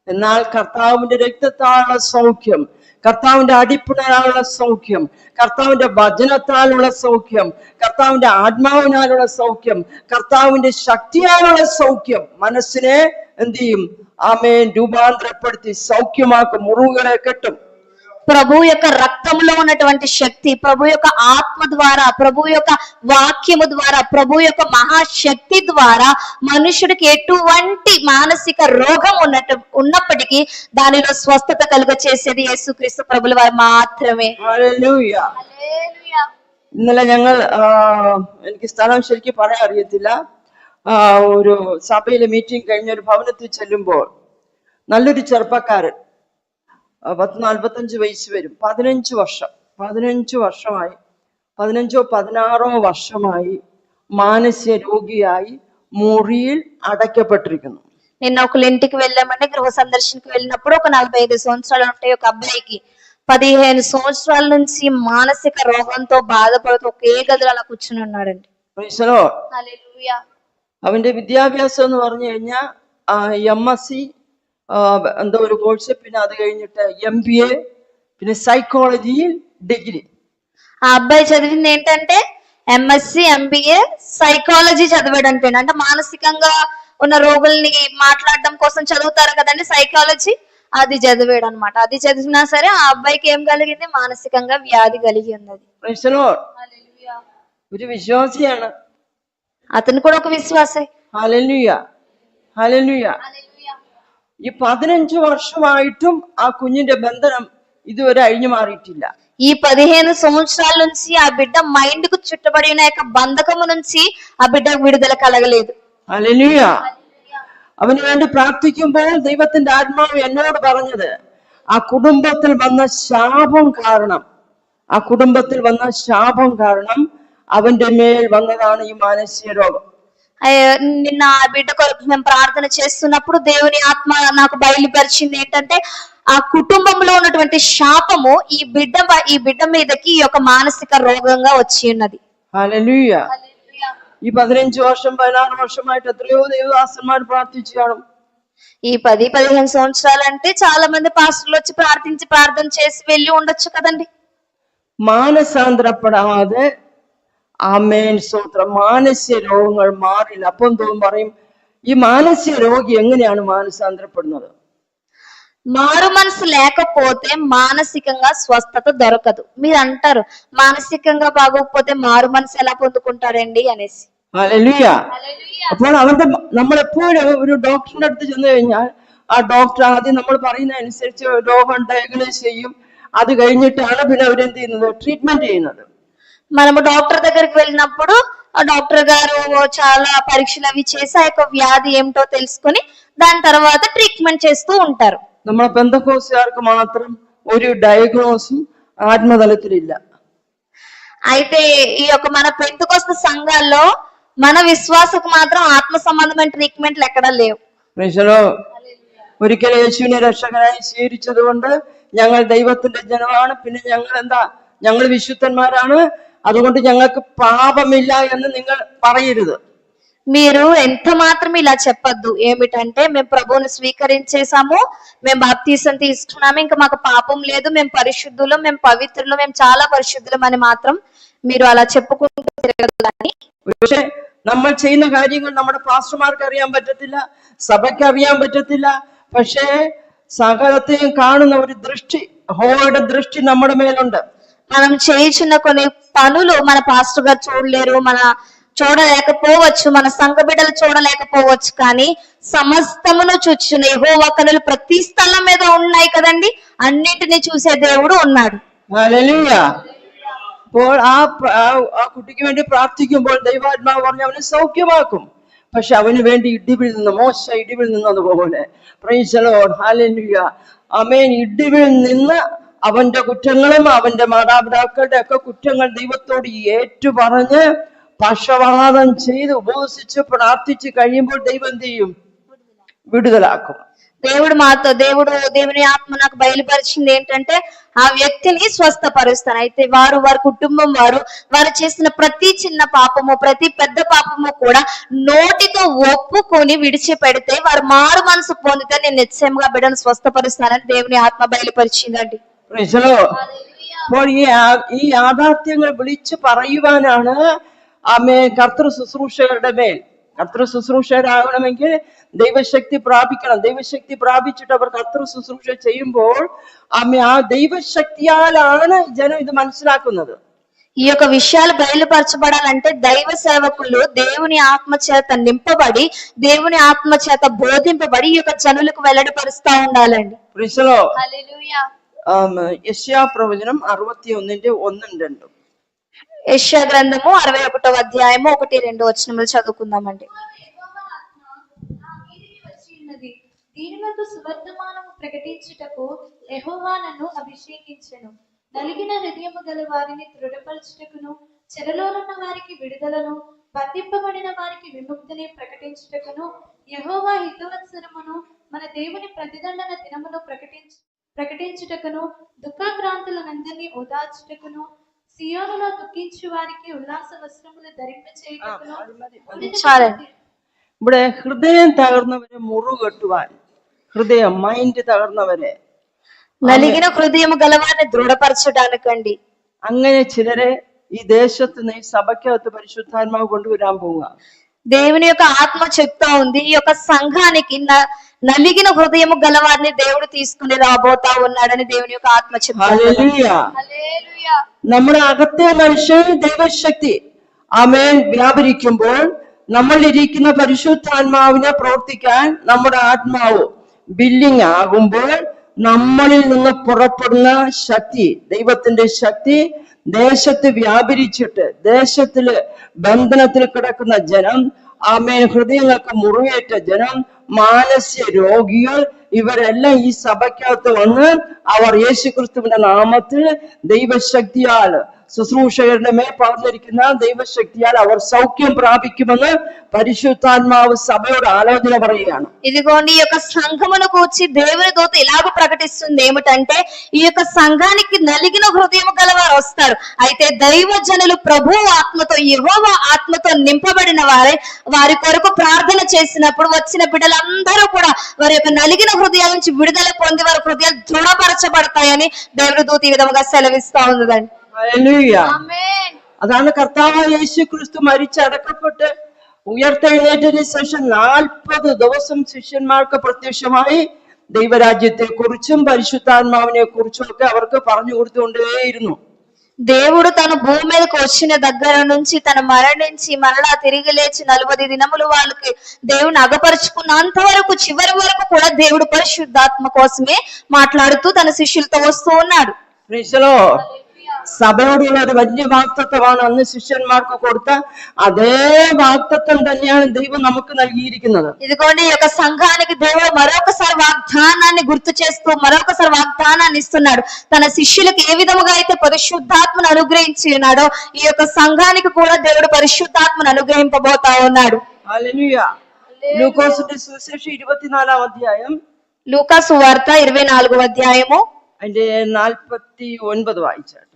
എന്നാൽ കർത്താവിന്റെ രക്തത്താലുള്ള സൗഖ്യം, കർത്താവിന്റെ അടിപ്പിണരാലുള്ള സൗഖ്യം, കർത്താവിന്റെ വചനത്താലുള്ള സൗഖ്യം, കർത്താവിന്റെ ആത്മാവിനാലുള്ള സൗഖ്യം, കർത്താവിന്റെ ശക്തിയാലുള്ള സൗഖ്യം മനസ്സിനെ എന്ത് ചെയ്യും? ആമേൻ. രൂപാന്തരപ്പെടുത്തി സൗഖ്യമാക്കും, മുറിവുകളെ കെട്ടും. ప్రభు యొక్క రక్తంలో ఉన్నటువంటి శక్తి, ప్రభు యొక్క ఆత్మ ద్వారా, ప్రభు యొక్క వాక్యము ద్వారా, ప్రభు యొక్క మహాశక్తి ద్వారా మనుషుడికి ఎటువంటి మానసిక రోగం ఉన్నప్పటికీ దానిలో స్వస్థత కలుగ చేసేది యేసుక్రీస్తు ప్రభుల వారు మాత్రమే. ഹല്ലേലൂയ. ഇന്നലെ ഞങ്ങൾ എനിക്ക് സ്ഥലം ശരിക്കും പറയാൻ അറിയത്തില്ല, ഒരു സഭയിലെ മീറ്റിംഗ് കഴിഞ്ഞ ഒരു ഭവനത്തിൽ ചെല്ലുമ്പോൾ നല്ലൊരു ചെറുപ്പക്കാരൻ, 45 വയസ്സ് വരും, 15 വർഷമായി 15 16 വർഷമായി మానసిక రోగియాయి మురిയിൽ అడకపెట్టిరిക്കുന്നു. నిన్న ఒకళ్ళ ఇంటికి వెళ్ళామండి, గృహ సందర్శనకి వెళ్ళినప్పుడు ఒక 45 సంవత్సరాలు ఉంటాయి ఒక అబ్బాయికి 15 సంవత్సరాల నుంచి మానసిక రోగంతో బాధపడుతూ ఒకే గదిలో అలా కూర్చుని ఉన్నాడండి. Praise the lord. హల్లెలూయా. അവന്റെ വിദ്യാഭ്യാസം എന്ന് പറഞ്ഞു കഴിഞ്ഞാൽ MSc എന്തോ ഒരു കോഴ്സ്, പിന്നെ അത് കഴിഞ്ഞിട്ട് MBA, പിന്നെ സൈക്കോളജിയിൽ ഡിഗ്രി. ఆ అబ్బాయి చదివింది ఏంటంటే MSc MBA సైకాలజీ చదివాడంటే, అంటే మానసికంగా ఉన్న రోగుల్ని మాట్లాడడం కోసం చదువుతారు కదండి సైకాలజీ, అది చదివాడు అనమాట. అది చదివినా సరే ఆ అబ్బాయికి ఏం కలిగింది? మానసికంగా వ్యాధి కలిగి ఉన్నది. Price the Lord. ഒരു വിശ്വാസിയാണ്. అతను కూడా ఒక విశ్వాసే. ഹല്ലേലൂയ. ഹല്ലേലൂയ. ഈ 15 വർഷമായിട്ടും ആ കുഞ്ഞിന്റെ ബന്ധനം ഇതുവരെ അഴിഞ്ഞു മാറിയിട്ടില്ല. ఈ 15 సంవత్సరాల నుంచి ఆ బిడ్డ మైండ్ కు చుట్టబడిన యొక్క బంధకము నుంచి ఆ బిడ్డకు విడుదల కలగలేదు. ഹല്ലേലൂയ. അവന് വേണ്ടി പ്രാർത്ഥിക്കുമ്പോൾ ദൈവത്തിന്റെ ആത്മാവ് എന്നോട് പറഞ്ഞത്, ആ കുടുംബത്തിൽ വന്ന ശാപം കാരണം ആ കുടുംബത്തിൽ വന്ന ശാപം കാരണം അവന്റെ മേൽ വന്നതാണ് ఈ మానసిక రోగం. నిన్న ఆ బిడ్డ కొరకు మేము ప్రార్థన చేస్తున్నప్పుడు దేవుని ఆత్మ నాకు బయలుపరిచింది ఏంటంటే ఆ కుటుంబంలో ఉన్నటువంటి శాపము ఈ బిడ్డ మీదకి ఈ యొక్క మానసిక రోగంగా వచ్చి ఉన్నది. హల్లెలూయా. ఈ 15 വർഷം 16 വർഷമായിട്ട് എത്രയോ ദേവദാസന്മാർ പ്രാർത്ഥിച്ചു കാണും. ఈ 10-15 సంవత్సరాలంటే చాలా మంది పాస్టర్లు వచ్చి ప్రార్థన చేసి వెళ్ళి ఉండొచ్చు కదండి. മാനസാന്തരപ്പെടാതെ ആമേൻ സ്തോത്രം മാനസിക രോഗങ്ങൾ മാറില്ല. അപ്പം പറയും ഈ മാനസിക രോഗി എങ്ങനെയാണ് മാനസാന്തരപ്പെടുന്നത്? మారు మనసు లేకపోతే మానసికంగా స్వస్థత దొరకదు. మీరు అంటారు మానసికంగా బాగోకపోతే మారు మనసు ఎలా పొందుకుంటారండి అనేసి. ഹല്ലേലൂയ. അപ്പോൾ നമ്മളെപ്പോഴും ഒരു ഡോക്ടറിന്റെ അടുത്ത് ചെന്ന് കഴിഞ്ഞാൽ ആ ഡോക്ടർ ആദ്യം നമ്മൾ പറയുന്ന അനുസരിച്ച് രോഗം ഡയഗ്നോസ് ചെയ്യും. അത് കഴിഞ്ഞിട്ടാണ് പിന്നെ അവരെന്ത് ചെയ്യുന്നത്? ട്രീറ്റ്മെന്റ് ചെയ്യുന്നത്. మనము డాక్టర్ దగ్గరికి వెళ్ళినప్పుడు ఆ డాక్టర్ గారు చాలా పరీక్షలు అవి చేసి ఆ యొక్క వ్యాధి ఏమిటో తెలుసుకొని దాని తర్వాత ట్రీట్మెంట్ చేస్తూ ఉంటారు. നമ്മളെ പെന്തക്കോസ്തുകാർക്ക് മാത്രം ഒരു ഡയഗ്നോസും ആത്മതലത്തിലില്ല. అయితే ఈ యొక్క మన పెంతెకోస్తు సంఘాల్లో మన విశ్వాసకు మాత్రం ఆత్మ సంబంధమైన ట్రీట్మెంట్లు ఎక్కడా లేవు. ഒരിക്കൽ യേശുവിനെ രക്ഷകനായി സ്വീകരിച്ചത് കൊണ്ട് ഞങ്ങൾ ദൈവത്തിന്റെ ജനമാണ്, പിന്നെ ഞങ്ങൾ വിശുദ്ധന്മാരാണ്, അതുകൊണ്ട് ഞങ്ങൾക്ക് പാപമില്ല എന്ന് നിങ്ങൾ പറയരുത്. మీరు ఎంత మాత్రం ఇలా చెప్పొద్దు. ఏమిటంటే మేము ప్రభువుని స్వీకరించేసాము, మేము బాప్తీసం తీసుకున్నాము, ఇంకా మాకు పాపం లేదు, మేము పరిశుద్ధులు, మేము పవిత్రులు, మేము చాలా పరిశుద్ధులం అని మాత్రం మీరు అలా చెప్పుకుంటూ తిరగదు. కానీ പക്ഷെ നമ്മൾ ചെയ്യുന്ന കാര്യങ്ങൾ നമ്മുടെ പാസ്റ്റർമാർക്ക് അറിയാൻ പറ്റത്തില്ല, സഭയ്ക്ക് അറിയാൻ പറ്റത്തില്ല. പക്ഷേ സകലത്തെയും കാണുന്ന ഒരു ദൃഷ്ടി, യഹോവയുടെ ദൃഷ്ടി നമ്മുടെ മേലുണ്ട്. మనం చేయించిన కొన్ని పనులు మన పాస్టర్ గారు చూడలేరు, చూడలేకపోవచ్చు, మన సంఘ బిడ్డలు చూడలేకపోవచ్చు, కానీ సమస్తమును చూచున్న యెహోవా కనులు ప్రతి స్థలం మీద ఉన్నాయి కదండి. అన్నిటినీ చూసే దేవుడు ఉన్నాడు. ഹല്ലേലൂയ. അപ്പോൾ ആ കുട്ടിക്ക് വേണ്ടി പ്രാർത്ഥിക്കുമ്പോൾ ദൈവാത്മാവ് പറഞ്ഞ് അവനെ സൗഖ്യമാക്കും. പക്ഷെ അവന് വേണ്ടി മോശ ഇടിവിൽ നിന്നതുപോലെ പ്രൈസ് ദി ലോർഡ്. ഹല്ലേലൂയ. ആമേൻ. ഇടിവിൽ നിന്ന് അവന്റെ കുറ്റങ്ങളും അവന്റെ മാതാപിതാക്കളുടെ ഒക്കെ കുറ്റങ്ങൾ ദൈവത്തോട് ഏറ്റുപറഞ്ഞ് പക്ഷവാദം ചെയ്ത് ഉപവസിച്ച് പ്രാർത്ഥിച്ച് കഴിയുമ്പോൾ ദൈവം എന്ത് ചെയ്യും? విడుదలాക്കും. దేవుని ఆత్మ నాకు బయలుపరిచింది ఏంటంటే ఆ వ్యక్తిని స్వస్థపరుస్తాను. అయితే వారి కుటుంబం వారు చేసిన ప్రతి చిన్న పాపము, ప్రతి పెద్ద పాపము కూడా నోటితో ఒప్పుకొని విడిచిపెడితే వారు మారు మనసు పొందితే నేను నిశ్చయంగా బిడ్డను స్వస్థపరుస్తానని దేవుని ఆత్మ బయలుపరిచిందండి. അപ്പോൾ ഈ യാഥാർത്ഥ്യങ്ങൾ വിളിച്ചു പറയുവാനാണ് കർത്തൃ ശുശ്രൂഷകരുടെ മേൽ. കർത്തൃ ശുശ്രൂഷകരാകണമെങ്കിൽ ദൈവശക്തി പ്രാപിക്കണം. ദൈവശക്തി പ്രാപിച്ചിട്ട് അവർ കർത്തൃ ശുശ്രൂഷ ചെയ്യുമ്പോൾ ആ ദൈവശക്തിയാലാണ് ജനം ഇത് മനസ്സിലാക്കുന്നത്. ఈ యొక్క విషయాలు బయలుపరచబడాలంటే దైవ సేవకులు దేవుని ఆత్మ చేత నింపబడి, దేవుని ఆత్మ చేత బోధింపబడి ఈ యొక్క జనులకు వెల్లడిపరుస్తా ఉండాలండి. హల్లెలూయా. యెషయా ప్రవచనం 61:1-2. యెషయా గ్రంథము 61వ అధ్యాయము 1-2 వచనములు చదువుకుందామండి. దీనులకు సువర్తమానము ప్రకటించుటకు యెహోవా నన్ను అభిషేకించెను. నలిగిన హృదయము గల వారిని దృఢపరచుటకును, చెరలోనున్న వారికి విడుదలను, బంధింపబడిన వారికి విముక్తిని ప్రకటించుటకును, యెహోవా హితవత్సరమును మన దేవుని ప్రతిదండన దినమును ప్రకటించుటకును, దుఃఖాక్రాంతులనందరినీ ఓదార్చుటకును, సియోనులో దుఃఖించు వారికి ఉల్లాస వస్త్రములు ధరింపచేయుటకును. ഇവിടെ ഹൃദയം തകർന്നവരെ മുറുകെട്ടുവാൻ, మైండ్ തകർന്നവരെ, నలిగిన హృదయం గలవారిని దృఢపరచడానికండి. അങ്ങനെ ചിലരെ ഈ ദേശത്ത് നിന്ന് ഈ സഭയ്ക്കകത്ത് പരിശുദ്ധാത്മാവ് കൊണ്ടുവരാൻ പോവുക. దేవుని యొక్క ఆత్మ చెప్తా ఉంది, ఈ యొక్క సంఘానికి నలిగిన హృదయము గలవారిని దేవుడు తీసుకుని రాబోతా ఉన్నాడని దేవుని యొక్క ఆత్మ చెప్తాడు. നമ്മുടെ അകത്തെ മനുഷ്യൻ ദൈവശക്തി ആമേൻ വ്യാപരിക്കുമ്പോൾ നമ്മളിരിക്കുന്ന പരിശുദ്ധാത്മാവിനെ പ്രവർത്തിക്കാൻ നമ്മുടെ ആത്മാവ് ബില്ലിങ് ആകുമ്പോൾ നമ്മളിൽ നിന്ന് പുറപ്പെടുന്ന ശക്തി, ദൈവത്തിന്റെ ശക്തി ദേശത്ത് വ്യാപരിച്ചിട്ട് ദേശത്തില് ബന്ധനത്തിൽ കിടക്കുന്ന ജനം, ആമേൻ, ഹൃദയങ്ങൾക്ക് മുറിവേറ്റ ജനം, മാനസിക രോഗികൾ ഇവരെല്ലാം ഈ സഭയ്ക്കകത്ത് വന്ന് അവർ യേശുക്രിസ്തുവിന്റെ നാമത്തിൽ ദൈവശക്തിയാൽ ശുശ്രൂഷകരുടെ മേൽ പകർന്നിരിക്കുന്ന ദൈവശക്തിയാൽ അവർ സൗഖ്യം ప్రాപിക്കുമെന്ന് పరిశుద్ధాత్మావు సభയോട് ఆలోచన പറയുകയാണ്. ఇదిగోండి ఈ యొక్క సంఘమును కూర్చి దేవుని దూత ఇలాగ ప్రకటిస్తుంది ఏమిటంటే ఈ యొక్క సంఘానికి నలిగిన హృదయం గలవారు వస్తారు. అయితే దైవజనులు ప్రభు ఆత్మతో యెహోవా ఆత్మతో నింపబడిన వారే వారి కొరకు ప్రార్థన చేసినప్పుడు వచ్చిన బిడ్డలందరూ కూడా వారి యొక్క నలిగిన హృదయాల నుంచి విడుదల పొంది వారి హృదయాలు దృఢపరచబడతాయని దేవుని దూత ఈ విధంగా సెలవిస్తా ఉన్నదండి. ഹല്ലേലൂയ. അതാണ് കർത്താവ് യേശുക്രിസ്തു മരിച്ചടക്കപ്പെട്ട് ഉയർത്തെഴുന്നേറ്റതിന് ശേഷം 40 ദിവസം ശിഷ്യന്മാർക്ക് പ്രത്യക്ഷമായി ദൈവരാജ്യത്തെ കുറിച്ചും പരിശുദ്ധാത്മാവിനെ കുറിച്ചും ഒക്കെ അവർക്ക് പറഞ്ഞു കൊടുത്തുകൊണ്ടേയിരുന്നു. దేవుడు తన భూమి మీదకి వచ్చిన దగ్గర నుంచి తన మరణించి మరలా తిరిగి లేచి 40 దినములు వాళ్ళకి దేవుని అగపరుచుకున్నంత వరకు చివరి వరకు కూడా దేవుడు పరిశుద్ధాత్మ కోసమే మాట్లాడుతూ తన శిష్యులతో వస్తూ ఉన్నాడు. Praise the Lord. സഭയോടുള്ള ഒരു വലിയ വാഗ്ദത്തമാണ് അന്ന് ശിഷ്യന്മാർക്ക് കൊടുത്ത അതേ വാഗ്ദത്തം തന്നെയാണ് ദൈവം നമുക്ക് നൽകിയിരിക്കുന്നത്. ఇదిగోండి ఈ యొక్క సంఘానికి దేవుడు మరొకసారి వాగ్దానాన్ని గుర్తు చేస్తూ మరొకసారి వాగ్దానాన్ని ఇస్తున్నాడు. తన శిష్యులకు ఏ విధముగా అయితే పరిశుద్ధాత్మను అనుగ్రహించి ఉన్నాడో ఈ యొక్క సంఘానికి కూడా దేవుడు పరిశుద్ధాత్మను అనుగ్రహింపబోతా ఉన్నాడు. ഹല്ലേലൂയ. ലൂക്കോസിന്റെ സുവിശേഷം 24-ാം അധ്യായം లూకా సువార్త 24వ అధ్యాయము അതിന്റെ 49 വായിച്ചാട്ടെ.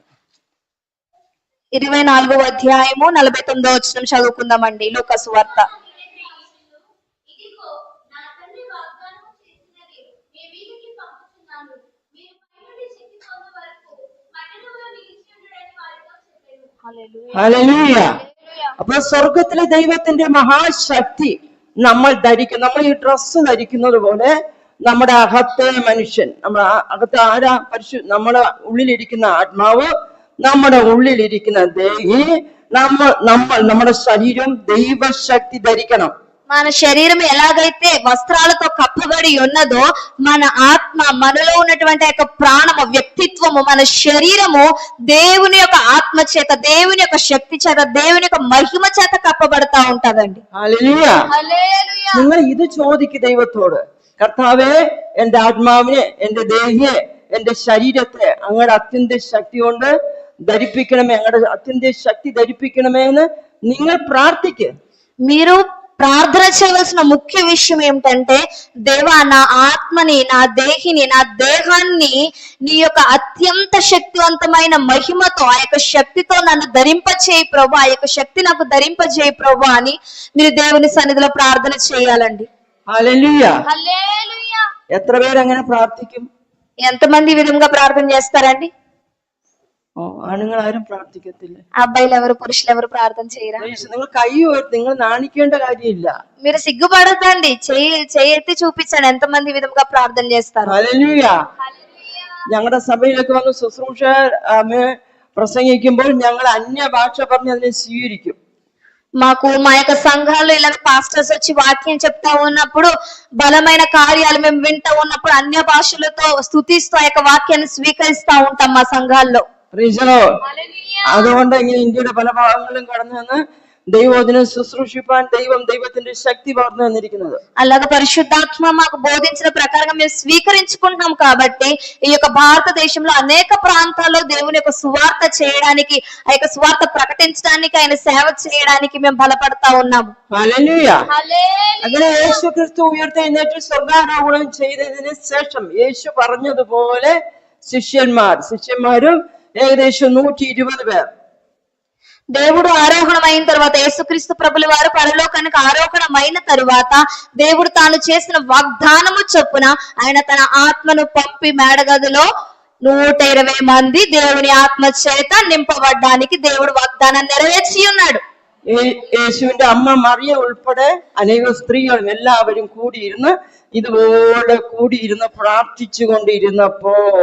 24వ అధ్యాయము 49వ వచనం చదువుకుందామండి. లూకా సువార్త. ఇదిగో నా తండ్రి వాగ్దానం చేసినది మీ మీదికి పంపుతున్నాను. మీరు పైనుండి శక్తి పొందే వరకు పట్టణంలో నిలిచి ఉండడని వారితో చెప్పాను. ഹല്ലേലൂയ. അപ്പൊ സ്വർഗത്തിലെ ദൈവത്തിന്റെ മഹാശക്തി നമ്മൾ ധരിക്കും. നമ്മൾ ഈ ഡ്രസ്സ് ധരിക്കുന്നത് പോലെ നമ്മുടെ അകത്തെ മനുഷ്യൻ, നമ്മുടെ അകത്ത് ആരാ? നമ്മുടെ ഉള്ളിലിരിക്കുന്ന ആത്മാവ്, നമ്മുടെ ഉള്ളിലിരിക്കുന്ന ദേഹി, നമ്മുടെ ശരീരം ദൈവശക്തി ധരിക്കണം. మన శరీరం ఎలాగైతే వస్త్రాలతో కప్పబడి ఉన్నదో మన ఆత్మ, మనలో ఉన్నటువంటి యొక్క ప్రాణము, వ్యక్తిత్వము, మన శరీరము దేవుని యొక్క ఆత్మ చేత, దేవుని యొక్క శక్తి చేత, దేవుని యొక్క మహిమ చేత కప్పబడతా ఉంటదండి. ഹല്ലേലൂയ. നിങ്ങൾ ഇത് ചോദിക്ക് ദൈവത്തോട്, കർത്താവേ എന്റെ ആത്മാവിനെ, എന്റെ ദേഹിയെ, എന്റെ ശരീരത്തെ അങ്ങയുടെ അത്യന്ത ശക്തി കൊണ്ട് ധരിപ്പിക്കണമേ, അങ്ങയുടെ അത്യന്ത ശക്തി ധരിപ്പിക്കണമേ എന്ന് നിങ്ങൾ പ്രാർത്ഥിക്ക്. మీరు ప్రార్థన చేయవలసిన ముఖ్య విషయం ఏమిటంటే, దేవా నా ఆత్మని, నా దేహిని, నా దేహాన్ని నీ యొక్క అత్యంత శక్తివంతమైన మహిమతో, ఆ యొక్క శక్తితో నన్ను ధరింపచేయి ప్రభు, ఆ యొక్క శక్తి నాకు ధరింపచేయి ప్రభు అని మీరు దేవుని సన్నిధిలో ప్రార్థన చేయాలండి. ഹല്ലേലൂയ. హల్లెలూయా. എത്ര പേരങ്ങനെ പ്രാർത്ഥിക്കും? ఎంతమంది ఈ విధంగా ప్రార్థన చేస్తారండి? ആണുങ്ങൾ ആരും പ്രാർത്ഥിക്കത്തില്ല. అబ్బాయిలు ఎవరు, పురుషులు ఎవరు ప్రార్థన చేయరా? നിങ്ങൾ കൈ ഉയർത്തി, നിങ്ങൾ നാണിക്കേണ്ട കാര്യമില്ല. మీరు సిగ్గుపడద్దండి, చేయెత్తి చూపించండి ఎంతమంది ఈ విధంగా ప్రార్థన చేస్తారు. ഹല്ലേലൂയ. ഞങ്ങളുടെ സഭയിലൊക്കെ വന്ന് ശുശ്രൂഷ പ്രസംഗിക്കുമ്പോൾ ഞങ്ങൾ അന്യഭാഷ പറഞ്ഞ് അതിനെ സ്വീകരിക്കും. మాకు మా యొక్క సంఘాల్లో ఇలా పాస్టర్స్ వచ్చి వాక్యం చెప్తా ఉన్నప్పుడు, బలమైన కార్యాలు మేము వింటా ఉన్నప్పుడు అన్య భాషలతో స్తుతిస్తూ ఆ యొక్క వాక్యాన్ని స్వీకరిస్తా ఉంటాం మా సంఘాల్లో. Praise the Lord. അതുകൊണ്ട് ഇങ്ങനെ ഇന്ത്യയുടെ പല ഭാഗങ്ങളിലും കടന്നു വന്ന് ദൈവവചനം ശുശ്രൂഷിപ്പാൻ ദൈവത്തിന്റെ ശക്തി പകർന്നു വന്നിരിക്കുന്നത്. అలాగే పరిశుద్ధాత్మ మాకు బోధించిన ప్రకారంగా మేము స్వీకరించుకుంటున్నాం కాబట్టి ఈ యొక్క భారతదేశంలో అనేక ప్రాంతాల్లో దేవుని యొక్క సువార్త చేయడానికి, ఆ యొక్క సువార్త ప్రకటించడానికి, ఆయన సేవ చేయడానికి మేము బలపడతా ఉన్నాము. ഹല്ലേലൂയ. അങ്ങനെ യേശു ക്രിസ്തു ഉയർത്തെഴുന്നേറ്റ് സ്വർഗാരോഹണം ചെയ്തതിന് ശേഷം യേശു പറഞ്ഞതുപോലെ ശിഷ്യന്മാരും ഏകദേശം 120 പേർ. దేవుడు ఆరోహణం అయిన తర్వాత, యేసుక్రీస్తు ప్రభుల వారు పరలోకానికి ఆరోహణమైన తరువాత దేవుడు తాను చేసిన వాగ్దానము చొప్పున ఆయన తన ఆత్మను పంపి మేడగదిలో 120 మంది దేవుని ఆత్మ చేత నింపబడ్డానికి దేవుడు వాగ్దానం నెరవేర్చి ఉన్నాడు. യേശുവിന്റെ അമ്മ മറിയ ഉൾപ്പെടെ അനേക സ്ത്രീകളും എല്ലാവരും കൂടിയിരുന്ന് ഇതുപോലെ കൂടിയിരുന്ന് പ്രാർത്ഥിച്ചു കൊണ്ടിരുന്നപ്പോൾ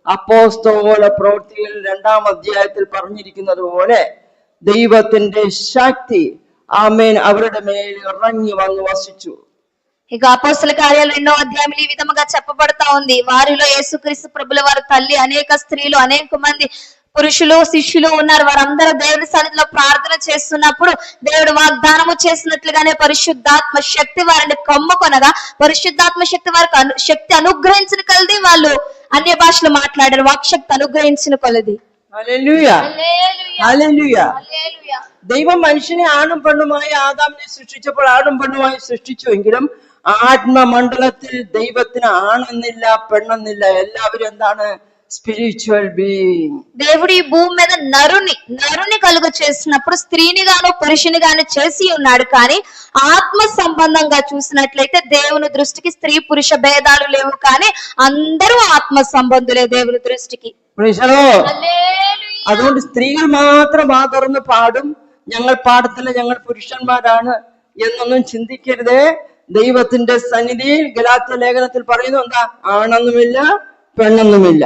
അപ്പോസ്തല പ്രവൃത്തികൾ 2-ാം അധ്യായത്തിൽ പറഞ്ഞിരിക്കുന്നത് പോലെ ദൈവത്തിന്റെ ശക്തി ആമേൻ അവരുടെ മേൽ ഇറങ്ങി വന്ന് വസിച്ചു. ఇక అపోస్తల కార్యాలు 2వ అధ్యాయంలో ఈ విధముగా చెప్పబడతా ఉంది, వారిలో యేసుక్రీస్తు ప్రభుల వారి తల్లి, అనేక స్త్రీలు, అనేక మంది పురుషులు శిష్యులు ఉన్నారు. వారందరూ దేవుని సన్నిధిలో ప్రార్థన చేస్తున్నప్పుడు దేవుడు వాగ్దానము చేసినట్లుగానే పరిశుద్ధాత్మ శక్తి వారిని కమ్ముకొనగా పరిశుద్ధాత్మ శక్తి వారికి శక్తి అనుగ్రహించిన కొలది వాళ్ళు అన్య భాషలు మాట్లాడారు. వాక్శక్తి అనుగ్రహించిన కొలది. Hallelujah hallelujah. ദൈവം മനുഷ്യനെ ആണും പെണ്ണുമായി ആദാമിനെ സൃഷ്ടിച്ചപ്പോൾ ആണും പെണ്ണുമായി സൃഷ്ടിച്ചുവെങ്കിലും ആത്മമണ്ഡലത്തിൽ ദൈവത്തിന് ആണെന്നില്ല പെണ്ണെന്നില്ല. എല്ലാവരും എന്താണ്? Spiritual being. దేవుడు ఈ భూమి మీద నరుని కలుగు చేసినప్పుడు స్త్రీని గాను పురుషుని గాను చేసి ఉన్నాడు. కానీ ఆత్మ సంబంధంగా చూసినట్లయితే దేవుని దృష్టికి స్త్రీ పురుష భేదాలు లేవు, కానీ అందరూ ఆత్మ సంబంధులే దేవుని దృష్టికి. അതുകൊണ്ട് സ്ത്രീകൾ മാത്രം ആ തുറന്ന് പാടും, ഞങ്ങൾ പാടത്തില്ല, ഞങ്ങൾ പുരുഷന്മാരാണ് എന്നൊന്നും ചിന്തിക്കരുതേ. ദൈവത്തിന്റെ സന്നിധിയിൽ ഗലാത്യ ലേഖനത്തിൽ പറയുന്നു, എന്താ? ആണെന്നുമില്ല പെണ്ണെന്നുമില്ല.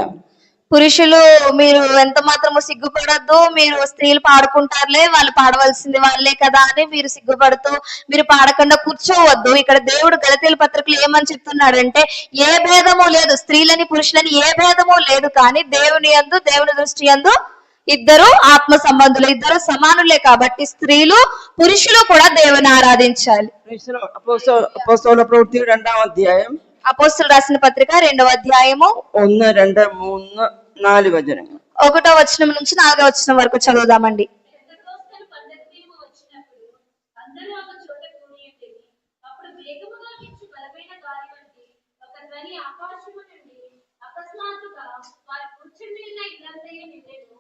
పురుషులు మీరు ఎంత మాత్రము సిగ్గుపడద్దు, మీరు స్త్రీలు పాడుకుంటారులే, వాళ్ళు పాడవలసింది వాళ్ళే కదా అని మీరు సిగ్గుపడుతూ మీరు పాడకుండా కూర్చోవద్దు. ఇక్కడ దేవుడు గలతీయుల పత్రికలో ఏమని చెప్తున్నాడంటే ఏ భేదము లేదు, స్త్రీలని పురుషులని ఏ భేదము లేదు, కానీ దేవుని యందు దేవుని దృష్టి యందు ఇద్దరు ఆత్మ సంబంధులు, ఇద్దరు సమానులే. కాబట్టి స్త్రీలు పురుషులు కూడా దేవుని ఆరాధించాలి. అపోస్తలుల ప్రవృత్తి 2వ అధ్యాయం, అపోస్తలులు రాసిన పత్రిక 2వ అధ్యాయము 1, 2, 3, 4 వచనములు. 1వ వచనం నుంచి 4వ వచనం వరకు చదువుదామండి. పెంతెకోస్తు పండగదినము వచ్చినప్పుడు అందరూ ఒక చోట కూడియుండిరి. అప్పుడు వేగముగా వీచు బలమైన గాలి వంటి ఒక ధ్వని ఆకాశము నుండి అకస్మాత్తుగా వారి కూర్చుండిన ఇల్లంతయు నిండెను.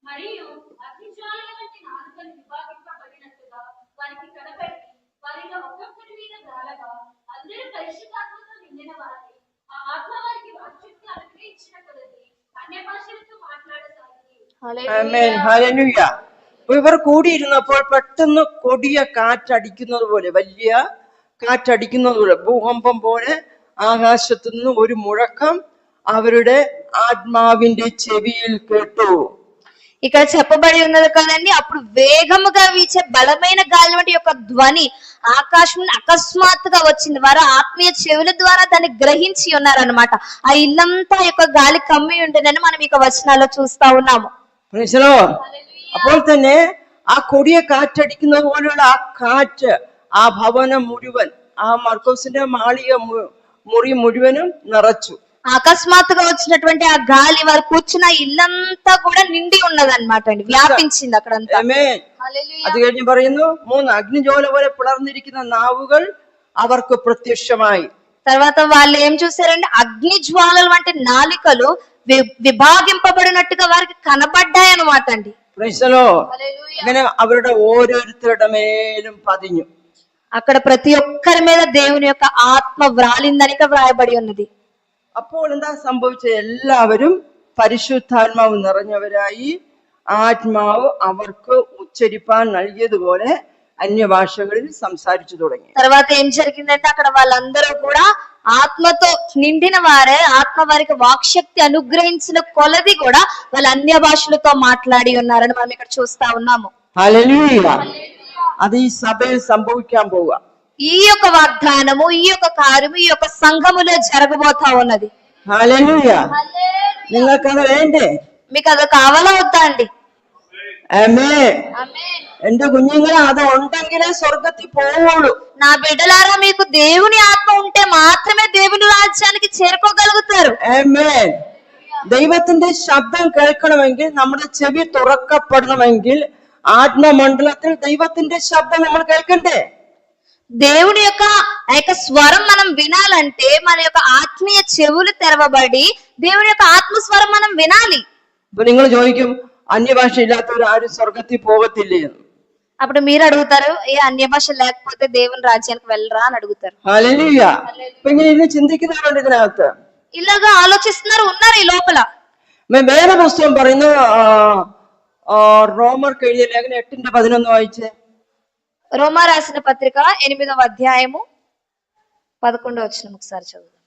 మరియు అగ్నిజ్వాలల వంటి నాలుకలు విభాగింపబడినట్టుగా వారికి కనబడి వారిలో ఒక్కొక్కరి మీద గాలగా అందరూ పరిశుద్ధాత్మతో నిండిన వారి ఆ ఆత్మ వారికి వాక్శక్తి అనుగ్రహించిన కొలది అన్య భాషలతో మాట్లాడసాగింది. ആമേൻ. ഹല്ലേലൂയ. ഇവർ കൂടിയിരുന്നപ്പോൾ പെട്ടെന്ന് കൊടിയ കാറ്റടിക്കുന്നത് പോലെ, വലിയ കാറ്റടിക്കുന്നത് പോലെ, ഭൂകമ്പം പോലെ ആകാശത്തു നിന്ന് ഒരു മുഴക്കം അവരുടെ ആത്മാവിന്റെ ചെവിയിൽ കേട്ടു. ఇక్కడ చెప్పబడి ఉన్నది కదండి, అప్పుడు వేగముగా వీచే బలమైన గాలి వంటి యొక్క ధ్వని ఆకాశం అకస్మాత్తుగా వచ్చింది. వారు ఆత్మీయ చెవుల ద్వారా దాన్ని గ్రహించి ఉన్నారనమాట. ఆ ఇల్లంతా యొక్క గాలి కమ్మి ఉంటుందని మనం ఇక వచనాల్లో చూస్తా ఉన్నాము. അപ്പോൾ തന്നെ ആ കൊടിയ കാറ്റടിക്കുന്നത് പോലെയുള്ള ആ കാറ്റ് ആ ഭവനം മുഴുവൻ, ആ മർക്കോസിന്റെ മാളിക മുറി മുഴുവനും നിറച്ചു. అకస్మాత్తుగా వచ్చినటువంటి ఆ గాలి వారు కూర్చున్న ఇల్లంతా కూడా నిండి ఉన్నదన్నమాట అండి, వ్యాపించింది అక్కడంతా. അത് കഴിഞ്ഞ് പറയുന്നു, 3 അഗ്നിജ്വാല പോലെ പിളർന്നിരിക്കുന്ന നാവുകൾ അവർക്ക് ప్రత్యక్షമായി. తర్వాత వాళ్ళు ఏం చూసారంటే అగ్ని జ్వాలల వంటి నాలికలు విభాగింపబడినట్టుగా వారికి కనబడ్డాయి అన్నమాట అండి. അങ്ങനെ അവരുടെ ഓരോരുത്തരുടെ മേലും പതിഞ്ഞു. అక్కడ ప్రతి ఒక్కరి మీద దేవుని యొక్క ఆత్మ వ్రాలిందని వ్రాయబడి ఉన్నది. അപ്പോൾ എന്താ സംഭവിച്ചത്? എല്ലാവരും പരിശുദ്ധാത്മാവ് നിറഞ്ഞവരായി. ആത്മാവ് അവർക്ക് ഉച്ചരിപ്പാൻ നൽകിയതുപോലെ అన్యభాషകളിൽ సంసారిച്ചു തുടങ്ങി. తర్వాత ఏం జరిగిందంటే అక్కడ వాళ్ళందరూ కూడా ఆత్మతో నిండిన వారే, ఆత్మ వారికి వాక్శక్తి అనుగ్రహించిన కొలది కూడా వాళ్ళ అన్య భాషలతో మాట్లాడి ఉన్నారని మనం ఇక్కడ చూస్తా ఉన్నాము. హల్లెలూయ. అది ఈ సభയിൽ സംഭവിക്കാൻ പോവുക. ఈ యొక్క వాగ్దానము, ఈ యొక్క కార్యము ఈ యొక్క సంఘములో జరగబోతా ఉన్నది. హల్లెలూయ. നിങ്ങൾക്കത് വേണ്ടേ? మీకు అది కావాలా వద్దా అండి? ఆమేన్. എന്റെ കുഞ്ഞുങ്ങളെ അത് ഉണ്ടെങ്കിലേ സ്വർഗത്തിൽ പോവുള്ളൂ. నా బిడ్డలారా, మీకు దేవుని ఆత్మ ఉంటే మాత్రమే దేవుని రాజ్యానికి చేరుకోగలుగుతారు. ആമേൻ. ദൈവത്തിന്റെ ശബ്ദം കേൾക്കണമെങ്കിൽ നമ്മുടെ ചെവി തുറക്കപ്പെടണമെങ്കിൽ ആത്മമണ്ഡലത്തിൽ ദൈവത്തിന്റെ ശബ്ദം നമ്മൾ കേൾക്കണ്ടേ? దేవుని యొక్క స్వరం మనం వినాలంటే మన యొక్క ఆత్మీయ చెవులు తెరవబడి దేవుని యొక్క ఆత్మస్వరం మనం వినాలి. ഇപ്പൊ നിങ്ങൾ ചോദിക്കും, അന്യഭാഷ ഇല്ലാത്തവർ ആരും സ്വർഗത്തിൽ പോകത്തില്ലേ എന്ന്. అప్పుడు మీరు అడుగుతారు, ఏ అన్య భాష లేకపోతే దేవుని రాజ్యానికి వెళ్ళరా అని అడుగుతారు. ഹല്ലേലൂയ. ഇപ്പൊ ഇങ്ങനെ ഇരുന്ന് ചിന്തിക്കുന്നവരുണ്ട് ഇതിനകത്ത്. ఇలాగా ఆలోచిస్తున్నారు, ఉన్నారు ఈ లోపల. വേറെ പുസ്തകം പറയുന്നു, റോമർക്ക് എഴുതിയ ലേഖനം 8:11 വായിച്ചേ. రోమా రాసిన పత్రిక 8వ అధ్యాయము 11వ వచనం ఒకసారి చదువుదాం.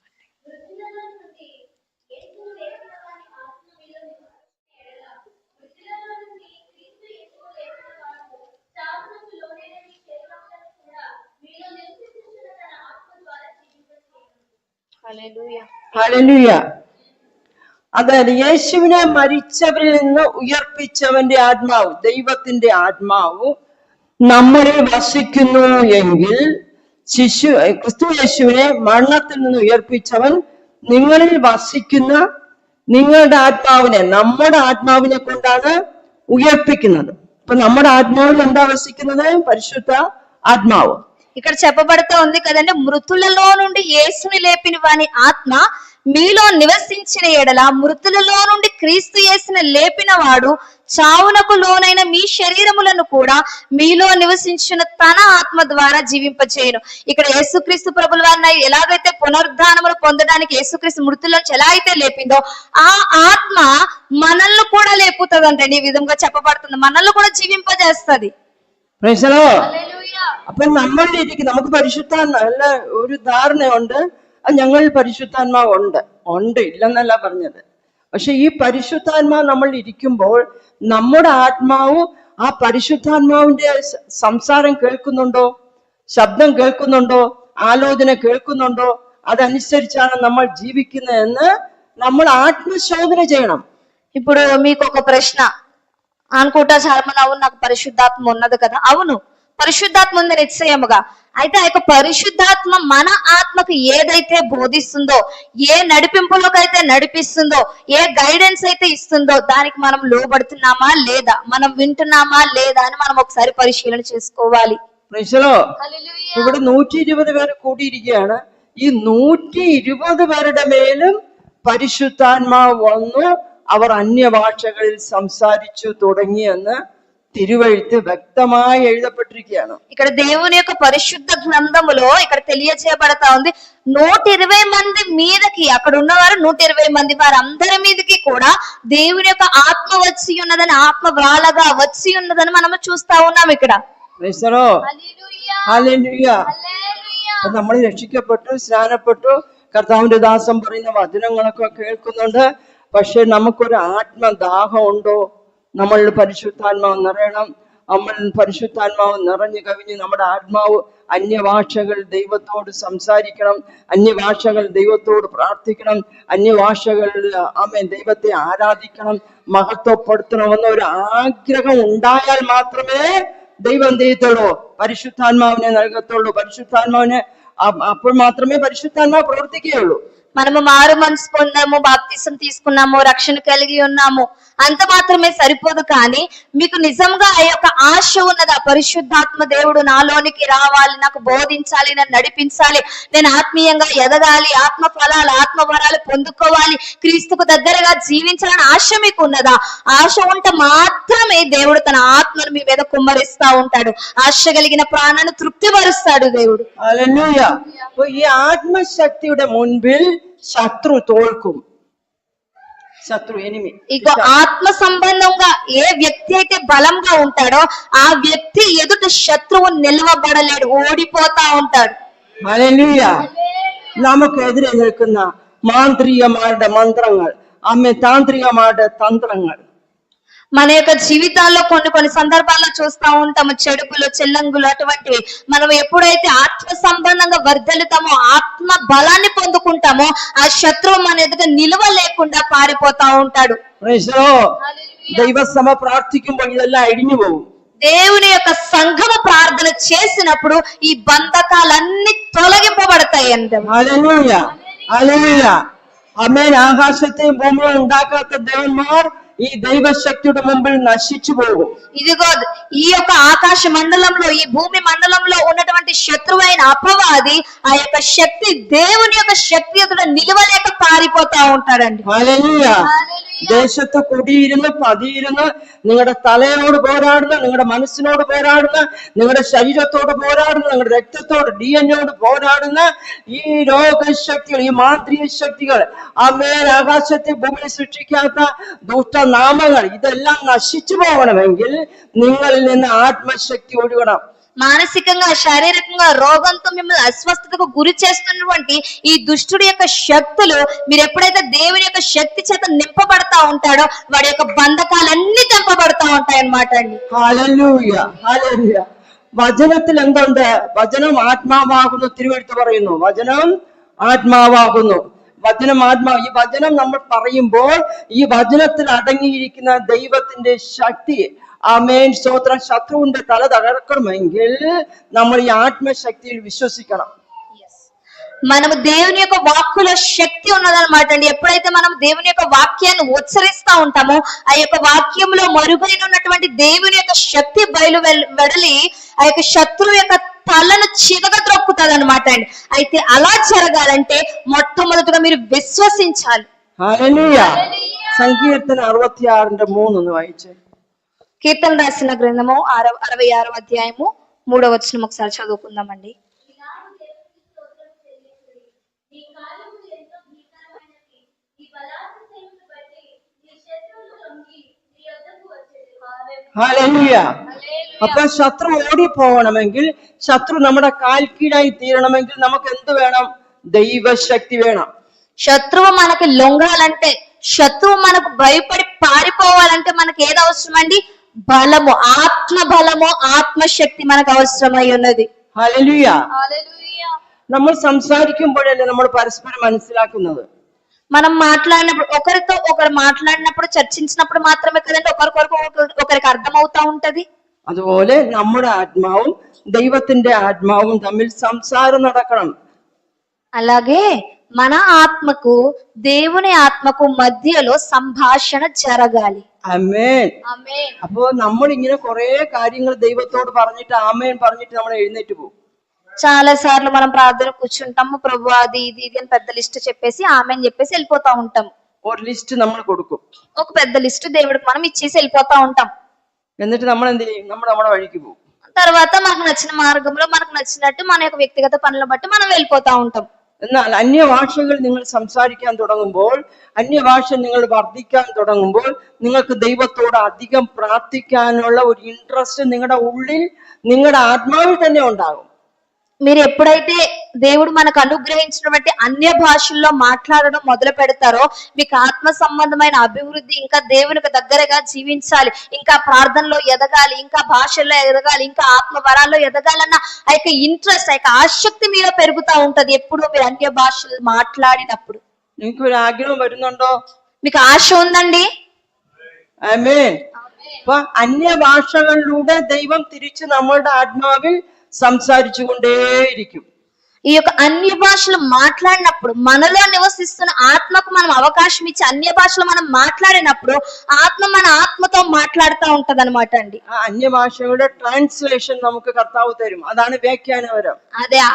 హల్లెలూయ. അതായത് യേശുവിനെ മരിച്ചവരിൽ നിന്ന് ഉയർപ്പിച്ചവന്റെ ആത്മാവ്, ദൈവത്തിന്റെ ആത്മാവ് നമ്മളിൽ വസിക്കുന്നു എങ്കിൽ ക്രിസ്തു യേശുവിനെ മരണത്തിൽ നിന്ന് ഉയർപ്പിച്ചവൻ നിങ്ങളിൽ വസിക്കുന്ന നിങ്ങളുടെ ആത്മാവിനെ, നമ്മുടെ ആത്മാവിനെ കൊണ്ടാണ് ഉയർപ്പിക്കുന്നത്. అప్పుడు നമ്മുടെ ఆత్మలో എന്താ వసిക്കുന്നത്? పరిశుద్ధ ఆత్మావు. ఇక్కడ చెప్పబడుతూ ఉంది కదండి, మృతులలో నుండి యేసుని లేపిన వాని ఆత్మ మీలో నివసించిన ఎడల మృతులలో నుండి క్రీస్తు యేసుని లేపిన వాడు చావునకు లోనైన మీ శరీరములను కూడా మీలో నివసించిన తన ఆత్మ ద్వారా జీవింపచేయును. ఇక్కడ యేసుక్రీస్తు ప్రభుల వారిని ఎలాగైతే పునరుద్ధానములు పొందడానికి యేసుక్రీస్తు మృతులను ఎలా అయితే లేపిందో ఆ ఆత్మ మనల్ని కూడా లేపుతుందంటండి. ఈ విధంగా చెప్పబడుతుంది, మనల్ని కూడా జీవింపజేస్తుంది. അപ്പൊ നമ്മളുടെ ഇരിക്കും നമുക്ക് പരിശുദ്ധാത്മ ഒരു ധാരണയുണ്ട്, അത് ഞങ്ങളിൽ പരിശുദ്ധാത്മാവ് ഉണ്ട് ഇല്ലെന്നല്ല പറഞ്ഞത്. പക്ഷെ ഈ പരിശുദ്ധാത്മാവ് നമ്മൾ ഇരിക്കുമ്പോൾ നമ്മുടെ ആത്മാവ് ആ പരിശുദ്ധാത്മാവിന്റെ സംസാരം കേൾക്കുന്നുണ്ടോ, ശബ്ദം കേൾക്കുന്നുണ്ടോ, ആലോചന കേൾക്കുന്നുണ്ടോ, അതനുസരിച്ചാണ് നമ്മൾ ജീവിക്കുന്നതെന്ന് നമ്മൾ ఆత్మశోధన చేయడం. ఇప్పుడు మీకు ఒక ప్రశ్న అనుకుంటా, చాలా మంది అవును నాకు పరిశుద్ధాత్మ ఉన్నది కదా. అవును, పరిశుద్ధాత్మ ఉంది నిశ్చయముగా. అయితే ఆ యొక్క పరిశుద్ధాత్మ మన ఆత్మకు ఏదైతే బోధిస్తుందో, ఏ నడిపింపులోకి అయితే నడిపిస్తుందో, ఏ గైడెన్స్ అయితే ఇస్తుందో దానికి మనం లోబడుతున్నామా లేదా, మనం వింటున్నామా లేదా అని మనం ఒకసారి పరిశీలన చేసుకోవాలి. ഇവിടെ 120 പേര് കൂടിയിരിക്കുകയാണ്. ഈ 120 പേരുടെ മേലും പരിശുദ്ധാത്മാവ് വന്നു അവർ അന്യഭാഷകളിൽ സംസാരിച്ചു തുടങ്ങിയെന്ന് తిరువెഴുത്ത് వ్యక్తമായി ఎഴുదపట్టిరిക്കുകയാണ്. ఇక్కడ దేవుని యొక్క పరిశుద్ధ గ్రంథములో ఇక్కడ తెలియజేయబడతా ఉంది, 120 మంది మీదకి, అక్కడ ఉన్నవారు 120 మంది, వారందరి మీదకి కూడా దేవుని యొక్క ఆత్మ వచ్చి ఉన్నదని, ఆత్మ వ్రాళగా వచ్చి ఉన్నదని మనము చూస్తా ఉన్నాం ఇక్కడ. നമ്മൾ രക്ഷിക്കപ്പെട്ടു, സ്നാനപ്പെട്ടു, കർത്താവിന്റെ ദാസം പറയുന്ന വചനങ്ങളൊക്കെ കേൾക്കുന്നുണ്ട്. പക്ഷെ നമുക്കൊരു ആത്മദാഹം ഉണ്ടോ? നമ്മൾ പരിശുദ്ധാത്മാവ് നിറയണം. നമ്മൾ പരിശുദ്ധാത്മാവ് നിറഞ്ഞു കവിഞ്ഞ് നമ്മുടെ ആത്മാവ് അന്യഭാഷകൾ ദൈവത്തോട് സംസാരിക്കണം, അന്യഭാഷകൾ ദൈവത്തോട് പ്രാർത്ഥിക്കണം, അന്യഭാഷകൾ ദൈവത്തെ ആരാധിക്കണം, മഹത്വപ്പെടുത്തണമെന്ന ഒരു ആഗ്രഹം ഉണ്ടായാൽ മാത്രമേ ദൈവം ചെയ്യത്തുള്ളൂ, പരിശുദ്ധാത്മാവിനെ നൽകത്തുള്ളൂ. പരിശുദ്ധാത്മാവിനെ അപ്പോൾ മാത്രമേ പരിശുദ്ധാത്മാവ് പ്രവർത്തിക്കുകയുള്ളൂ. మనము మారు మనసు పొందాము, బాప్తిసం తీసుకున్నాము, రక్షణ కలిగి ఉన్నాము, అంత మాత్రమే సరిపోదు. కానీ మీకు నిజంగా ఆ యొక్క ఆశ ఉన్నది, ఆ పరిశుద్ధాత్మ దేవుడు నాలోనికి రావాలి, నాకు బోధించాలి, నన్ను నడిపించాలి, నేను ఆత్మీయంగా ఎదగాలి, ఆత్మ ఫలాలు, ఆత్మ వరాలు పొందుకోవాలి, క్రీస్తుకు దగ్గరగా జీవించాలని ఆశ మీకు ఉన్నదా? ఆశ ఉంటే మాత్రమే దేవుడు తన ఆత్మను మీ మీద కుమ్మరిస్తా ఉంటాడు. ఆశ కలిగిన ప్రాణాన్ని తృప్తిపరుస్తాడు దేవుడు. హల్లెలూయా. ఈ ఆత్మశక్తిയുടെ മുൻപിൽ శత్రు తోల్కుం, శత్రు ఎనిమి. ఇక ఆత్మ సంబంధంగా ఏ వ్యక్తి అయితే బలంగా ఉంటాడో ఆ వ్యక్తి ఎదుట శత్రువు నిలవబడలేడు, ఓడిపోతా ఉంటాడు. ഹല്ലേലൂയ. നമുക്കെതിരെ നിൽക്കുന്ന മാന്ത്രികമാരുടെ മന്ത്രങ്ങൾ, താന്ത്രികമാരുടെ തന്ത്രങ്ങൾ, మన యొక్క జీవితాల్లో కొన్ని సందర్భాల్లో చూస్తా ఉంటాము, చెడుపులు, చెల్లంగులు అటువంటివి. మనం ఎప్పుడైతే ఆత్మ సంబంధంగా వర్ధలుతామో, ఆత్మ బలాన్ని పొందుకుంటామో, ఆ శత్రువు మన ఎదుట నిలువ లేకుండా పారిపోతా ఉంటాడు. దైవ సభ ప్రార్థించుമ്പോൾ ఇదెல்லாம் ఇడిഞ്ഞു പോകും. దేవుని యొక్క సంఘమ ప్రార్థన చేసినప్పుడు ఈ బంధకాలన్నీ తొలగింపబడతాయి అంటే. హల్లెలూయా, హల్లెలూయా. ఆమేన్. ఆకాశത്തെയും ഭൂമിയെയും ഉണ്ടാക്കാത്ത ദേവന്മാർ ఈ దైవ శక్తిയുടെ മുമ്പിൽ నశించి പോകും. ఇదిగో ఈ యొక్క ఆకాశ మండలంలో, ఈ భూమి మండలంలో ఉన్నటువంటి శత్రువైన అపవాది ఆ యొక్క శక్తి, దేవుని యొక్క శక్తి ఎదుట నిలవలేక పారిపోతా ఉంటాడండి. హల్లెలూయా. ദേശത്ത് കുടിയിരുന്ന് പതിയിരുന്ന് നിങ്ങളുടെ തലയോട് പോരാടുന്ന, നിങ്ങളുടെ മനസ്സിനോട് പോരാടുന്ന, നിങ്ങളുടെ ശരീരത്തോട് പോരാടുന്ന, നിങ്ങളുടെ രക്തത്തോട് DNA പോരാടുന്ന ഈ രോഗശക്തികൾ, ഈ മാന്ത്രിക ശക്തികൾ, ആമേൻ, ആകാശത്തെ ഭൂമിയിൽ സൃഷ്ടിക്കാത്ത ദുഷ്ടനാമങ്ങൾ, ഇതെല്ലാം നശിച്ചു പോകണമെങ്കിൽ നിങ്ങളിൽ നിന്ന് ആത്മശക്തി ഒഴുകണം. మానసికంగా, శారీరకంగా రోగంతో మిమ్మల్ని అస్వస్థతకు గురి చేస్తున్నటువంటి ఈ దుష్టుడి యొక్క శక్తులు మీరు ఎప్పుడైతే దేవుని యొక్క శక్తి చేత నింపబడతా ఉంటాడో వాడి యొక్క బంధకాలన్నీ తెంపబడతా ఉంటాయి అన్నమాట అండి. Hallelujah, hallelujah. വചനത്തിൽ എന്തുണ്ട്? വചനം ആത്മാവാകുന്നു. തിരുവെഴുത്ത് പറയുന്നു വചനം ആത്മാവാകുന്നു. വചനം ആത്മാവ്. ഈ വചനം നമ്മൾ പറയുമ്പോൾ ഈ വചനത്തിൽ അടങ്ങിയിരിക്കുന്ന ദൈവത്തിന്റെ ശക്തി, ആമേൻ സ്തോത്രം, ശത്രുവിന്റെ തല തകർക്കണമെങ്കിൽ നമ്മൾ ഈ ఆత్మశక్తిയിൽ విశ్వసించണം. మనము దేవుని యొక్క వాక్కులో శక్తి ఉన్నదన్నమాట అండి. ఎప్పుడైతే మనం దేవుని యొక్క వాక్యాన్ని ఉచ్చరిస్తా ఉంటామో ఆ యొక్క వాక్యంలో మరుగైన ఉన్నటువంటి దేవుని యొక్క శక్తి బయలు వెడలి ఆ యొక్క శత్రువు యొక్క తలను చితక త్రొక్కుతుంది అనమాట అండి. అయితే అలా జరగాలంటే మొట్టమొదటిగా మీరు విశ్వసించాలి. హల్లెలూయా. సంకీర్తన 66:3 ഒന്ന് വായിച്ചേ. కీర్తన రాసిన గ్రంథము 66వ అధ్యాయము 3వ వచనం ఒకసారి చదువుకుందామండి. నీ కాలము ఎంతో భీకరమైనది, నీ బలాతిశయమును బట్టి నీ శత్రువులు లొంగి నీ యొద్దకు వచ్చెదరు. ഹല്ലേലൂയ. അപ്പൊ ശത്രു ഓടിപ്പോകണമെങ്കിൽ, ശത്രു നമ്മുടെ കാൽ കീഴായി തീരണമെങ്കിൽ നമുക്ക് എന്ത് വേണം? ദൈവശക്തി വേണം. శత్రువు మనకి లొంగాలంటే, శత్రువు మనకు భయపడి పారిపోవాలంటే మనకి ఏది అవసరం అండి? బలము, ఆత్మ బలము, ఆత్మశక్తి మనకు అవసరమై ఉన్నది. ഹല്ലേലൂയ. നമ്മൾ സംസാരിക്കുമ്പോഴല്ലേ നമ്മൾ പരസ്പരം മനസ്സിലാക്കുന്നത്. మనం మాట్లాడినప్పుడు, ఒకరితో ఒకరు మాట్లాడినప్పుడు, చర్చించినప్పుడు మాత్రమే కదండి ఒకరికి అర్థమవుతా ఉంటది. അതുപോലെ നമ്മുടെ ആത്മാവും ദൈവത്തിന്റെ ആത്മാവും തമ്മിൽ സംസാരം നടക്കണം. అలాగే మన ఆత్మకు దేవుని ఆత్మకు మధ్యలో సంభాషణ జరగాలి. ആമേൻ. ఆమేన్. അപ്പോ നമ്മൾ ഇങ്ങനെ കുറെ കാര്യങ്ങൾ ദൈവത്തോട് പറഞ്ഞിട്ട് ആമേൻ പറഞ്ഞിട്ട് നമ്മൾ എഴുന്നേറ്റ് പോകും. చాలా సార్లు మనం ప్రార్థన కూర్చుంటాము, ప్రభు అది ఇది ఇది అని పెద్ద లిస్ట్ చెప్పేసి ఆమెన్ చెప్పేసి వెళ్ళిపోతా ఉంటాం. ഒരു ലിസ്റ്റ് നമ്മൾ കൊടുക്കും. ఒక పెద్ద లిస్ట్ దేవుడికి మనం ఇచ్చేసి వెళ్ళిపోతా ఉంటాం. എന്നിട്ട് നമ്മൾ എന്ത് ചെയ്യും? നമ്മൾ നമ്മുടെ വഴിക്ക് പോകും. తర్వాత మనకు నచ్చిన మార్గంలో మనకు నచ్చినట్టు మన యొక్క వ్యక్తిగత పనులను బట్టి మనం వెళ్ళిపోతా ఉంటాం. എന്നാൽ അന്യഭാഷകൾ നിങ്ങൾ സംസാരിക്കാൻ തുടങ്ങുമ്പോൾ, അന്യഭാഷ നിങ്ങൾ വർദ്ധിക്കാൻ തുടങ്ങുമ്പോൾ, നിങ്ങൾക്ക് ദൈവത്തോട് അധികം പ്രാർത്ഥിക്കാനുള്ള ഒരു ഇൻട്രസ്റ്റ് നിങ്ങളുടെ ഉള്ളിൽ, നിങ്ങളുടെ ആത്മാവിൽ തന്നെ ഉണ്ടാകും. మీరు ఎప్పుడైతే దేవుడు మనకు అనుగ్రహించినటువంటి అన్య భాషల్లో మాట్లాడడం మొదలు పెడతారో మీకు ఆత్మ సంబంధమైన అభివృద్ధి, ఇంకా దేవునికి దగ్గరగా జీవించాలి, ఇంకా ప్రార్థనలో ఎదగాలి, ఇంకా భాషల్లో ఎదగాలి, ఇంకా ఆత్మ వరాల్లో ఎదగాలన్న ఆ యొక్క ఇంట్రెస్ట్, ఆ యొక్క ఆసక్తి మీలో పెరుగుతా ఉంటది ఎప్పుడు మీరు అన్య భాషలు మాట్లాడినప్పుడు. നിങ്ങൾക്ക് ഒരു ആഗ്രഹം വരുന്നുണ്ടോ? మీకు ఆశ ఉందండి? ആമേൻ. അപ്പൊ അന്യഭാഷകളിലൂടെ ദൈവം തിരിച്ച് നമ്മളുടെ ആത്മാവിൽ സംസാരിച്ചു കൊണ്ടേയിരിക്കും. ఈ యొక్క అన్య భాషలు మాట్లాడినప్పుడు మనలో నివసిస్తున్న ఆత్మకు మనం అవకాశం ఇచ్చి అన్య భాషలు మనం మాట్లాడినప్పుడు ఆత్మ మన ఆత్మతో మాట్లాడుతూ ఉంటది అనమాట అండి. ആ അന്യഭാഷകളുടെ ട്രാൻസ്ലേഷൻ നമുക്ക് കർത്താവ് തരും. അതാണ് വ്യാഖ്യാനപരം.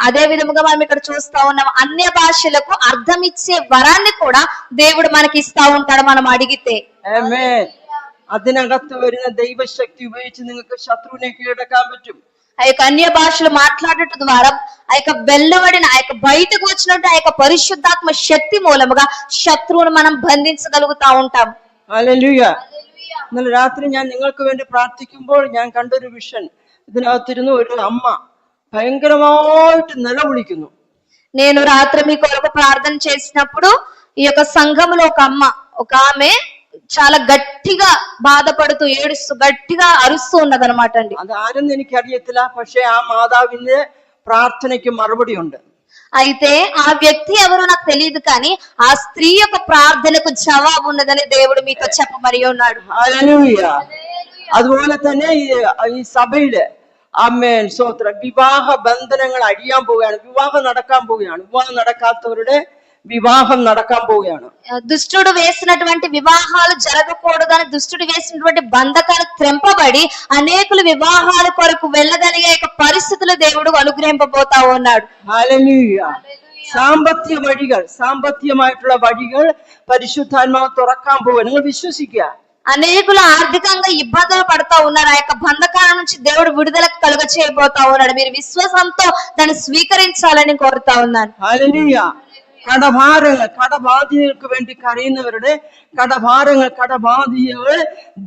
అదే విధముగా మనం ఇక్కడ చూస్తా ఉన్నాం, అన్య భాషలకు అర్థం ఇచ్చే వరాన్ని కూడా దేవుడు మనకి ఇస్తా ఉంటాడు మనం అడిగితే. ആമേൻ. അതിനകത്ത് വരുന്ന ദൈവശക്തി ഉപയോഗിച്ച് നിങ്ങൾക്ക് ശത്രുവിനെ കീഴടക്കാൻ പറ്റും. ఆ యొక్క అన్య భాషలు మాట్లాడటం ద్వారా ఆ యొక్క వెల్లవడిన ఆ యొక్క బయటకు వచ్చినట్టు ఆ యొక్క పరిశుద్ధాత్మ శక్తి మూలముగా శత్రువును మనం బంధించగలుగుతా ఉంటాం. ഹല്ലേലൂയ. ഇന്നലെ രാത്രി ഞാൻ നിങ്ങൾക്ക് വേണ്ടി പ്രാർത്ഥിക്കുമ്പോൾ ഞാൻ കണ്ടൊരു വിഷൻ. ഇതിനകത്തിരുന്ന് ഒരു അമ്മ ഭയങ്കരമായിട്ട് നിലവിളിക്കുന്നു. నేను రాత్రి మీ కొరకు ప్రార్థన చేసినప్పుడు ఈ యొక్క సంఘములో ఒక ఆమె చాలా గట్టిగా బాధపడుతూ ఏడుస్తూ గట్టిగా అరుస్తూ ఉన్నదన్నమాట అండి. അത് ആരെന്ന് എനിക്കറിയത്തില്ല. പക്ഷെ ആ മാതാവിന്റെ പ്രാർത്ഥനയ്ക്ക് മറുപടി ഉണ്ട്. అయితే ఆ వ్యక్తి ఎవరో నాకు తెలియదు, కానీ ఆ స్త్రీ యొక్క ప్రార్థనకు జవాబు ఉన్నదని దేవుడు మీతో చెప్పమరి ఉన్నాడు. ഹല്ലേലൂയ. അതുപോലെ തന്നെ ഈ സഭയില് ആമേൻ സ്തോത്രം, വിവാഹ ബന്ധനങ്ങൾ അഴിയാൻ പോവുകയാണ്. വിവാഹം നടക്കാൻ പോവുകയാണ്. വിവാഹം നടക്കാത്തവരുടെ వివాహం നടക്കാൻ പോവുകയാണ്. దుష్టుడు వేసినటువంటి వివాహాలు జరగకూడదని దుష్టుడు వేసినటువంటి బంధకాలు త్రెంపబడి అనేకులు వివాహాల కొరకు వెళ్ళగలిగే పరిస్థితులు దేవుడు అనుగ్రహింపబోతా ఉన్నాడు. ഹല്ലേലൂയ. സാമ്പത്തികമായിട്ടുള്ള വഴികൾ പരിശുദ്ധാത്മാവ് തുറക്കാൻ പോവുക. നിങ്ങൾ വിശ്വസിക്കുക. అనేకులు ఆర్థికంగా ఇబ్బందులు పడతా ఉన్నారు. ఆ యొక్క బంధకాల నుంచి దేవుడు విడుదల కలుగ చేయబోతా ఉన్నాడు. మీరు విశ్వాసంతో దాన్ని స్వీకరించాలని కోరుతా ఉన్నాను. ഹല്ലേലൂയ. കടബാധിതർക്ക് വേണ്ടി കരയുന്നവരുടെ കടബാധിതകൾ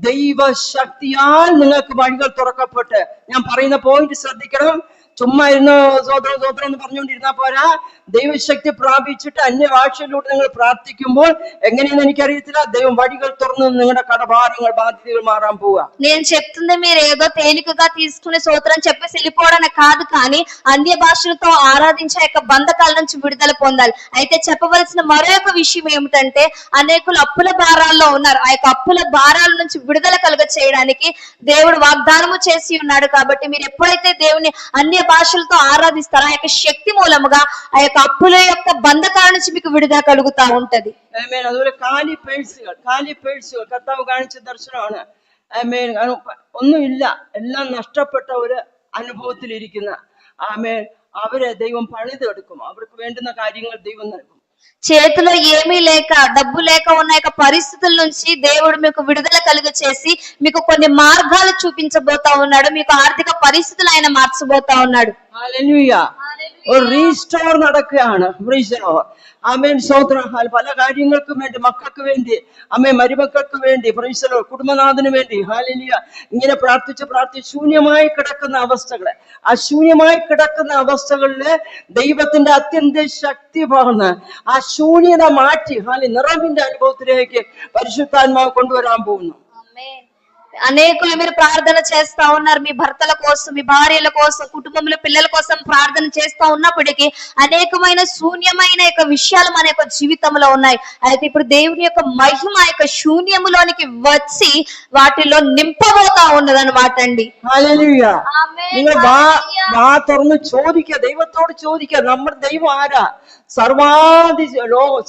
ദൈവശക്തിയാൽ നിങ്ങൾക്ക് വഴികൾ തുറക്കപ്പെട്ട്, ഞാൻ പറയുന്ന പോയിന്റ് ശ്രദ്ധിക്കണം, ചുമ്മാ ഇരുന്ന് സ്വോത്രം സ്വോത്രം എന്ന് പറഞ്ഞുകൊണ്ടിരുന്നാ പോരാ. ദൈവശക്തി പ്രാപിച്ചിട്ട് അന്യഭാഷയിലൂടെ നിങ്ങൾ പ്രാർത്ഥിക്കുമ്പോൾ എങ്ങനെയെന്ന് എനിക്കറിയത്തില്ല, ദൈവം വഴികൾ തുറന്നു നിങ്ങളുടെ കടഭാരങ്ങൾ బాధ్యతలు మారాం పోవా. నేను చెప్తుంది మీరు ఏదో తేలికగా తీసుకునే స్తోత్రం చెప్పేసి వెళ్ళిపోవడానికి కాదు, కానీ అన్య భాషలతో ఆరాధించే యొక్క బంధకాల నుంచి విడుదల పొందాలి. అయితే చెప్పవలసిన మరొక విషయం ఏమిటంటే, అనేకులు అప్పుల భారాల్లో ఉన్నారు. ఆ యొక్క అప్పుల భారాల నుంచి విడుదల కలుగ చేయడానికి దేవుడు వాగ్దానము చేసి ఉన్నాడు. కాబట్టి మీరు ఎప్పుడైతే దేవుని అన్య భాషలతో ఆరాధిస్తారో ఆ యొక్క శక్తి మూలముగా ఆ యొక్క అప్పుల యొక్క బంధకాల నుంచి మీకు విడుదల కలుగుతా ఉంటది. അതുപോലെ കാലി പേഴ്സുകൾ കർത്താവ് കാണിച്ച ദർശനമാണ്. ഒന്നുമില്ല, എല്ലാം നഷ്ടപ്പെട്ട ഒരു അനുഭവത്തിലിരിക്കുന്ന അവരെ ദൈവം പണിതെടുക്കും. അവർക്ക് വേണ്ടുന്ന കാര്യങ്ങൾ ദൈവം നൽകും. చేతిలో ఏమీ లేక డబ్బు లేక ఉన్న యొక్క పరిస్థితుల నుంచి దేవుడు మీకు విడుదల కలుగ చేసి మీకు కొన్ని మార్గాలు చూపించబోతా ఉన్నాడు. మీకు ఆర్థిక పరిస్థితులు ఆయన మార్చబోతా ఉన్నాడు. ഹല്ലേലൂയ. ഒരു റീസ്റ്റോർ നടക്കുകയാണ്. സ്തോത്രം. പല കാര്യങ്ങൾക്കും വേണ്ടി, മക്കൾക്ക് വേണ്ടി, മരുമക്കൾക്ക് വേണ്ടി, കുടുംബനാഥന് വേണ്ടി, ഹല്ലേലൂയ, ഇങ്ങനെ പ്രാർത്ഥിച്ച് ശൂന്യമായി കിടക്കുന്ന അവസ്ഥകള്, ആ ശൂന്യമായി കിടക്കുന്ന അവസ്ഥകളില് ദൈവത്തിന്റെ അത്യന്ത ശക്തി പകർന്ന് ആ ശൂന്യത മാറ്റി നിറവിന്റെ അനുഭവത്തിലേക്ക് പരിശുദ്ധാത്മാവ് കൊണ്ടുവരാൻ പോകുന്നു. అనేకులు మీరు ప్రార్థన చేస్తా ఉన్నారు, మీ భర్తల కోసం, మీ భార్యల కోసం, కుటుంబంలో పిల్లల కోసం ప్రార్థన చేస్తా ఉన్నప్పటికీ అనేకమైన శూన్యమైన యొక్క విషయాలు మన యొక్క జీవితంలో ఉన్నాయి. అయితే ఇప్పుడు దేవుని యొక్క మహిమ యొక్క శూన్యములోనికి వచ్చి వాటిలో నింపబోతా ఉన్నదన్నమాట అండి. ഹല്ലേലൂയ. നിങ്ങൾ വാ തുറന്ന് ചോദിക്കുക, ദൈവത്തോട് ചോദിക്കുക, നമ്മുടെ ദൈവം ആരാ?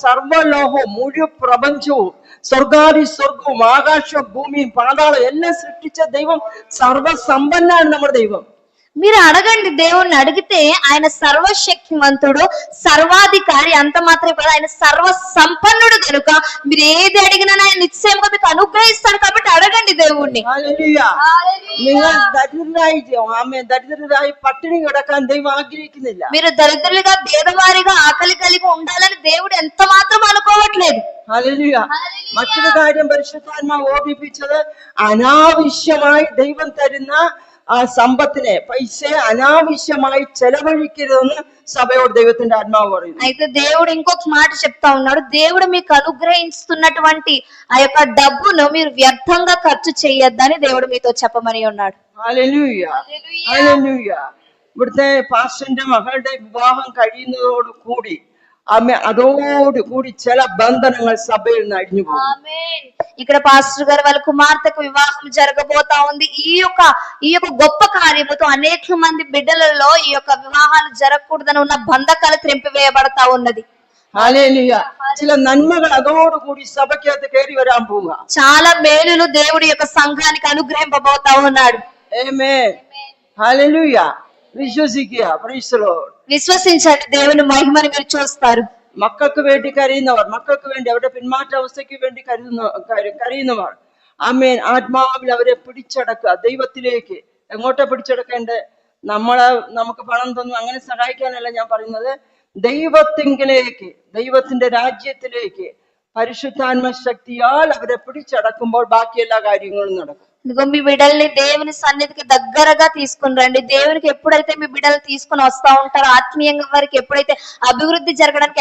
സർവലോകവും മുഴു പ്രപഞ്ചവും സ്വർഗാദി സ്വർഗവും ആകാശവും ഭൂമിയും പാതാളം എല്ലാം സൃഷ്ടിച്ച ദൈവം സർവസമ്പന്നാണ് നമ്മുടെ ദൈവം. మీరు అడగండి, దేవుణ్ణి అడిగితే ఆయన సర్వశక్తివంతుడు, సర్వాధికారి, అంత మాత్రమే కాదు ఆయన సర్వ సంపన్నుడు కనుక మీరు ఏది అడిగినా ఆయన నిశ్చయంగా మీకు అనుగ్రహిస్తాడు. కాబట్టి అడగండి దేవుణ్ణి. നിങ്ങൾ ദരിദ്രരായി പട്ടിണി കിടക്കാൻ ദൈവം ആഗ്രഹിക്കുന്നില്ല. మీరు దరిద్రులుగా భేదవారిగా ఆకలి కలిగి ఉండాలని దేవుడు ఎంత మాత్రం అనుకోవట్లేదు. ഹല്ലേലൂയ. മറ്റൊരു കാര്യം പരിശുദ്ധാത്മാവ് ഓർമ്മിപ്പിച്ചത്, അനാവശ്യമായി ദൈവം തരുന്ന ആ സമ്പത്തിനെ, പൈസയെ അനാവശ്യമായി ചെലവഴിക്കരുതെന്ന് సభయోడు దైవത്തിന്റെ ఆత్మావు പറയുന്നു. అయితే దేవుడు ఇంకొక మాట చెప్తా ఉన్నాడు, దేవుడు మీకు అనుగ్రహిస్తున్నటువంటి ఆ యొక్క డబ్బును మీరు వ్యర్థంగా ఖర్చు చేయొద్దని దేవుడు మీతో చెప్పమని ఉన్నాడు. హల్లెలూయ. హల్లెలూయ. ഇവിടുത്തെ പാസ്റ്ററിന്റെ മകളുടെ വിവാഹം കഴിയുന്നതോട് കൂടി അതോടുകൂടി ചില ബന്ധനങ്ങൾ സഭയിൽ നിന്ന് അഴിഞ്ഞു പോകും. ఇక్కడ పాస్టర్ గారు వాళ్ళ కుమార్తెకు వివాహం జరగబోతా ఉంది. ఈ యొక్క గొప్ప కార్యముతో అనేక మంది బిడ్డలలో ఈ యొక్క వివాహాలు జరగకూడదని ఉన్న బంధకాలు త్రెంపివేయబడతా ఉన్నది. హల్లెలూయ. ചില നന്മകൾ അതോടുകൂടി സഭയ്ക്കകത്ത് കയറി വരാൻ പോവുക. చాలా మేలులు దేవుడి యొక్క సంఘానికి అనుగ్రహింపబోతా ఉన్నాడు. ఆమేన్. హల్లెలూయ. വിശ്വസിക്കുക. Price the Lord. విశ్వసించండి, దేవుని మహిమను మీరు చూస్తారు. മക്കൾക്ക് വേണ്ടി കരയുന്നവർ, മക്കൾക്ക് വേണ്ടി, അവരുടെ പിന്മാറ്റ അവസ്ഥയ്ക്ക് വേണ്ടി കരയുന്നവർ, ആമേൻ, ആത്മാവിൽ അവരെ പിടിച്ചടക്കുക ദൈവത്തിലേക്ക്. എങ്ങോട്ടാ പിടിച്ചടക്കേണ്ടത്? നമുക്ക് പണം തന്നു അങ്ങനെ സഹായിക്കാനല്ല ഞാൻ പറയുന്നത്, ദൈവത്തിങ്കിലേക്ക്, ദൈവത്തിന്റെ രാജ്യത്തിലേക്ക് പരിശുദ്ധാത്മ ശക്തിയാൽ അവരെ പിടിച്ചടക്കുമ്പോൾ ബാക്കി എല്ലാ കാര്യങ്ങളും നടക്കും. ఇదిగో మీ బిడ్డల్ని దేవుని సన్నిధికి దగ్గరగా తీసుకుని రండి. దేవునికి ఎప్పుడైతే మీ బిడ్డలు తీసుకుని వస్తా ఉంటారో, ఆత్మీయంగా వారికి ఎప్పుడైతే అభివృద్ధి జరగడానికి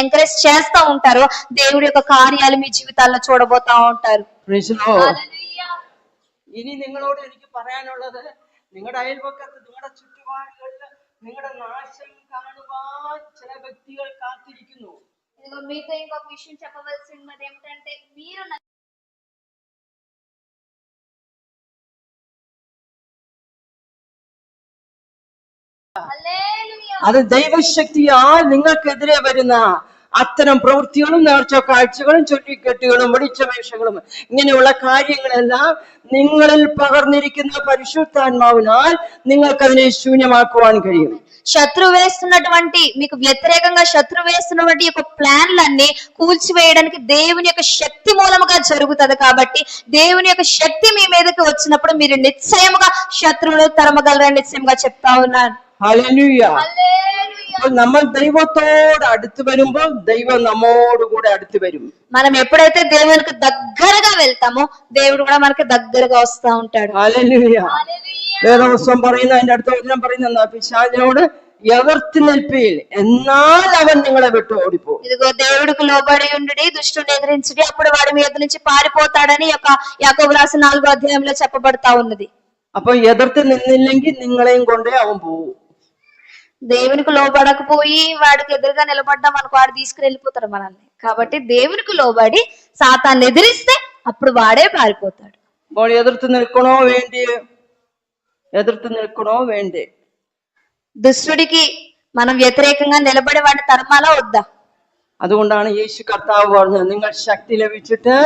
ఎంకరేజ్ చేస్తా ఉంటారో, దేవుడి యొక్క కార్యాలు మీ జీవితాల్లో చూడబోతా ఉంటారు. ഇനി നിങ്ങളോട് എനിക്ക് പറയാനുള്ളത്, നിങ്ങളുടെ അയൽപക്കത്ത്, നിങ്ങളുടെ ചുറ്റുപാടുകളിൽ നിങ്ങളുടെ നാശം കാണുവാൻ ചില വ്യക്തികൾ കാത്തിരിക്കുന്നു. ఇదిగో మీతో ఇంకొక విషయం చెప్పవలసినది ఏమిటంటే, మీరు അത് ദൈവശക്തിയാൽ നിങ്ങൾക്കെതിരെ വരുന്ന അത്തരം പ്രവൃത്തികളും നേർച്ച കാഴ്ചകളും ചുറ്റിക്കെട്ടുകളും വെളിച്ചവേഷങ്ങളും ഇങ്ങനെയുള്ള കാര്യങ്ങളെല്ലാം നിങ്ങളിൽ പകർന്നിരിക്കുന്ന പരിശുദ്ധാത്മാവിനാൽ നിങ്ങൾക്കതിനെ ശൂന്യമാക്കുവാൻ കഴിയും. శత్రువు వేస్తున్నటువంటి, మీకు వ్యతిరేకంగా శత్రువు వేస్తున్నటువంటి యొక్క ప్లాన్లన్నీ కూల్చివేయడానికి దేవుని యొక్క శక్తి మూలముగా జరుగుతుంది. కాబట్టి దేవుని యొక్క శక్తి మీ మీదకి వచ్చినప్పుడు మీరు నిశ్చయముగా శత్రువులు తరమగలరని నిశ్చయంగా చెప్తా ఉన్నాను. ഹല്ലേലൂയ. നമ്മൾ ദൈവത്തോട് അടുത്ത് വരുമ്പോൾ ദൈവം നമ്മോട് കൂടെ അടുത്ത് വരും. మనం ఎప్పుడైతే దేవునికి దగ్గరగా వెళ్తామో దేవుడు కూడా మనకి దగ్గరగా వస్తా ఉంటాడు. హల్లెలూయ. വേദപുസ്തകം പറയുന്ന അതിന്റെ അടുത്ത വചനം പറയുന്ന പിശാചിനോട് എതിർത്ത് നിൽപ്പീൽ, എന്നാൽ അവൻ നിങ്ങളെ വിട്ടു ഓടിപ്പോകും. ఇదిగో దేవుడికి లోబడి ఉండి దుష్టుని ఎదిరించుడి అప్పుడు వాడి మీద నుంచి పారిపోతాడని యొక్క యాకోబు రాసిన 4వ అధ్యాయంలో చెప్పబడతా ఉన్నది. അപ്പൊ എതിർത്ത് നിന്നില്ലെങ്കിൽ നിങ്ങളെയും കൊണ്ടേ അവൻ പോവും. దేవునికి లోబడకపోయి వాడికి ఎదురుగా నిలబడ్డాం అనుకో వాడు తీసుకుని వెళ్ళిపోతాడు మనల్ని. కాబట్టి దేవునికి లోబడి సాతాన్ని ఎదిరిస్తే అప్పుడు వాడే పారిపోతాడు. അപ്പോൾ എതിർത്ത് നിൽക്കണോ വേണ്ടി? എതിർത്ത് നിൽക്കണോ വേണ്ടേ? దుష్టుడికి మనం వ్యతిరేకంగా నిలబడి వాడిని తరమాలా వద్దా? അതുകൊണ്ടാണ് യേശു കർത്താവ് പറഞ്ഞത്, നിങ്ങൾ ശക്തി ലഭിച്ചിട്ട്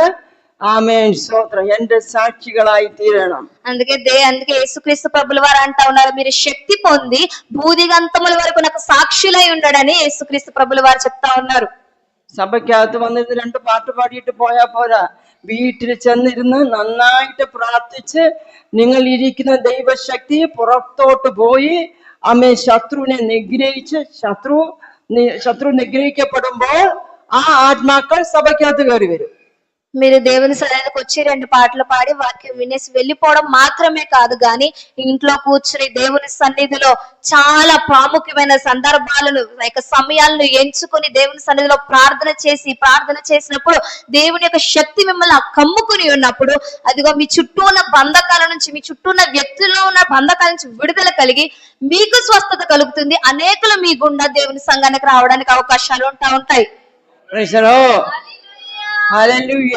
ആമേൻ സ്തോത്രം എന്റെ സാക്ഷികളായി തീരണം. అందుకే యేసుక్రీస్తు ప్రభుల వారు అంటా ఉన్నారు, మీరు శక్తి పొంది భూదిగంతముల వరకు నాకు సాక్షులై ఉండడని యేసుక్రీస్తు ప్రభుల వారు చెప్తా ఉన్నారు. സഭയ്ക്കകത്ത് വന്നിരുന്ന് 2 പാട്ട് പാടിയിട്ട് പോയാ പോരാ, വീട്ടിൽ ചെന്നിരുന്ന് നന്നായിട്ട് പ്രാർത്ഥിച്ച് നിങ്ങൾ ഇരിക്കുന്ന ദൈവശക്തി പുറത്തോട്ട് പോയി ആമേൻ ശത്രുവിനെ നിഗ്രഹിച്ച് ശത്രു നിഗ്രഹിക്കപ്പെടുമ്പോൾ ആ ആത്മാക്കൾ സഭയ്ക്കകത്ത് കയറി വരും. మీరు దేవుని సన్నిధికి వచ్చి 2 పాటలు పాడి వాక్యం వినేసి వెళ్ళిపోవడం మాత్రమే కాదు గాని ఇంట్లో కూర్చుని దేవుని సన్నిధిలో చాలా ప్రాముఖ్యమైన సందర్భాలను సమయాలను ఎంచుకొని దేవుని సన్నిధిలో ప్రార్థన చేసినప్పుడు దేవుని యొక్క శక్తి మిమ్మల్ని కమ్ముకుని ఉన్నప్పుడు అదిగో మీ చుట్టూ ఉన్న బంధకాల నుంచి, మీ చుట్టూ ఉన్న వ్యక్తుల్లో ఉన్న బంధకాల నుంచి విడుదల కలిగి మీకు స్వస్థత కలుగుతుంది. అనేకులు మీ గుండా దేవుని సంఘానికి రావడానికి అవకాశాలు ఉంటాయి. ഹല്ലേലൂയ.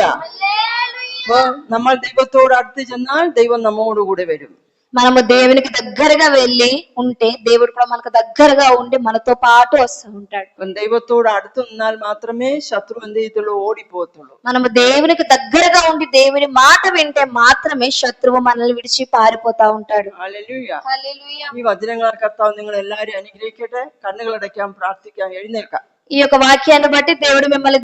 അപ്പൊ നമ്മൾ ദൈവത്തോട് അടുത്ത് ചെന്നാൽ ദൈവം നമ്മോട് കൂടെ വരും. మనము దేవునికి దగ్గరగా వెళ్ళి ఉంటే దేవుడు కూడా మనకు దగ్గరగా ఉండి మనతో పాటు వస్తూ ఉంటాడు. ദൈവത്തോട് അടുത്ത് നിന്നാൽ മാത്രമേ ശത്രു എന്ത് ചെയ്യത്തുള്ളൂ? ഓടിപ്പോത്തുള്ളൂ. మనము దేవునికి దగ్గరగా ఉండి దేవుని మాట వింటే మాత్రమే శత్రువు మనల్ని విడిచి పారిపోతా ఉంటాడు. ഹല്ലേലൂയ. హల్లెలూయా. ഈ വചനങ്ങൾ കർത്താവ് നിങ്ങൾ എല്ലാവരും അനുഗ്രഹിക്കട്ടെ. കണ്ണുകളടയ്ക്കാം, പ്രാർത്ഥിക്കാം, എഴുന്നേൽക്കാം. ఈ యొక్క వాక్యాన్ని బట్టి దేవుడు మిమ్మల్ని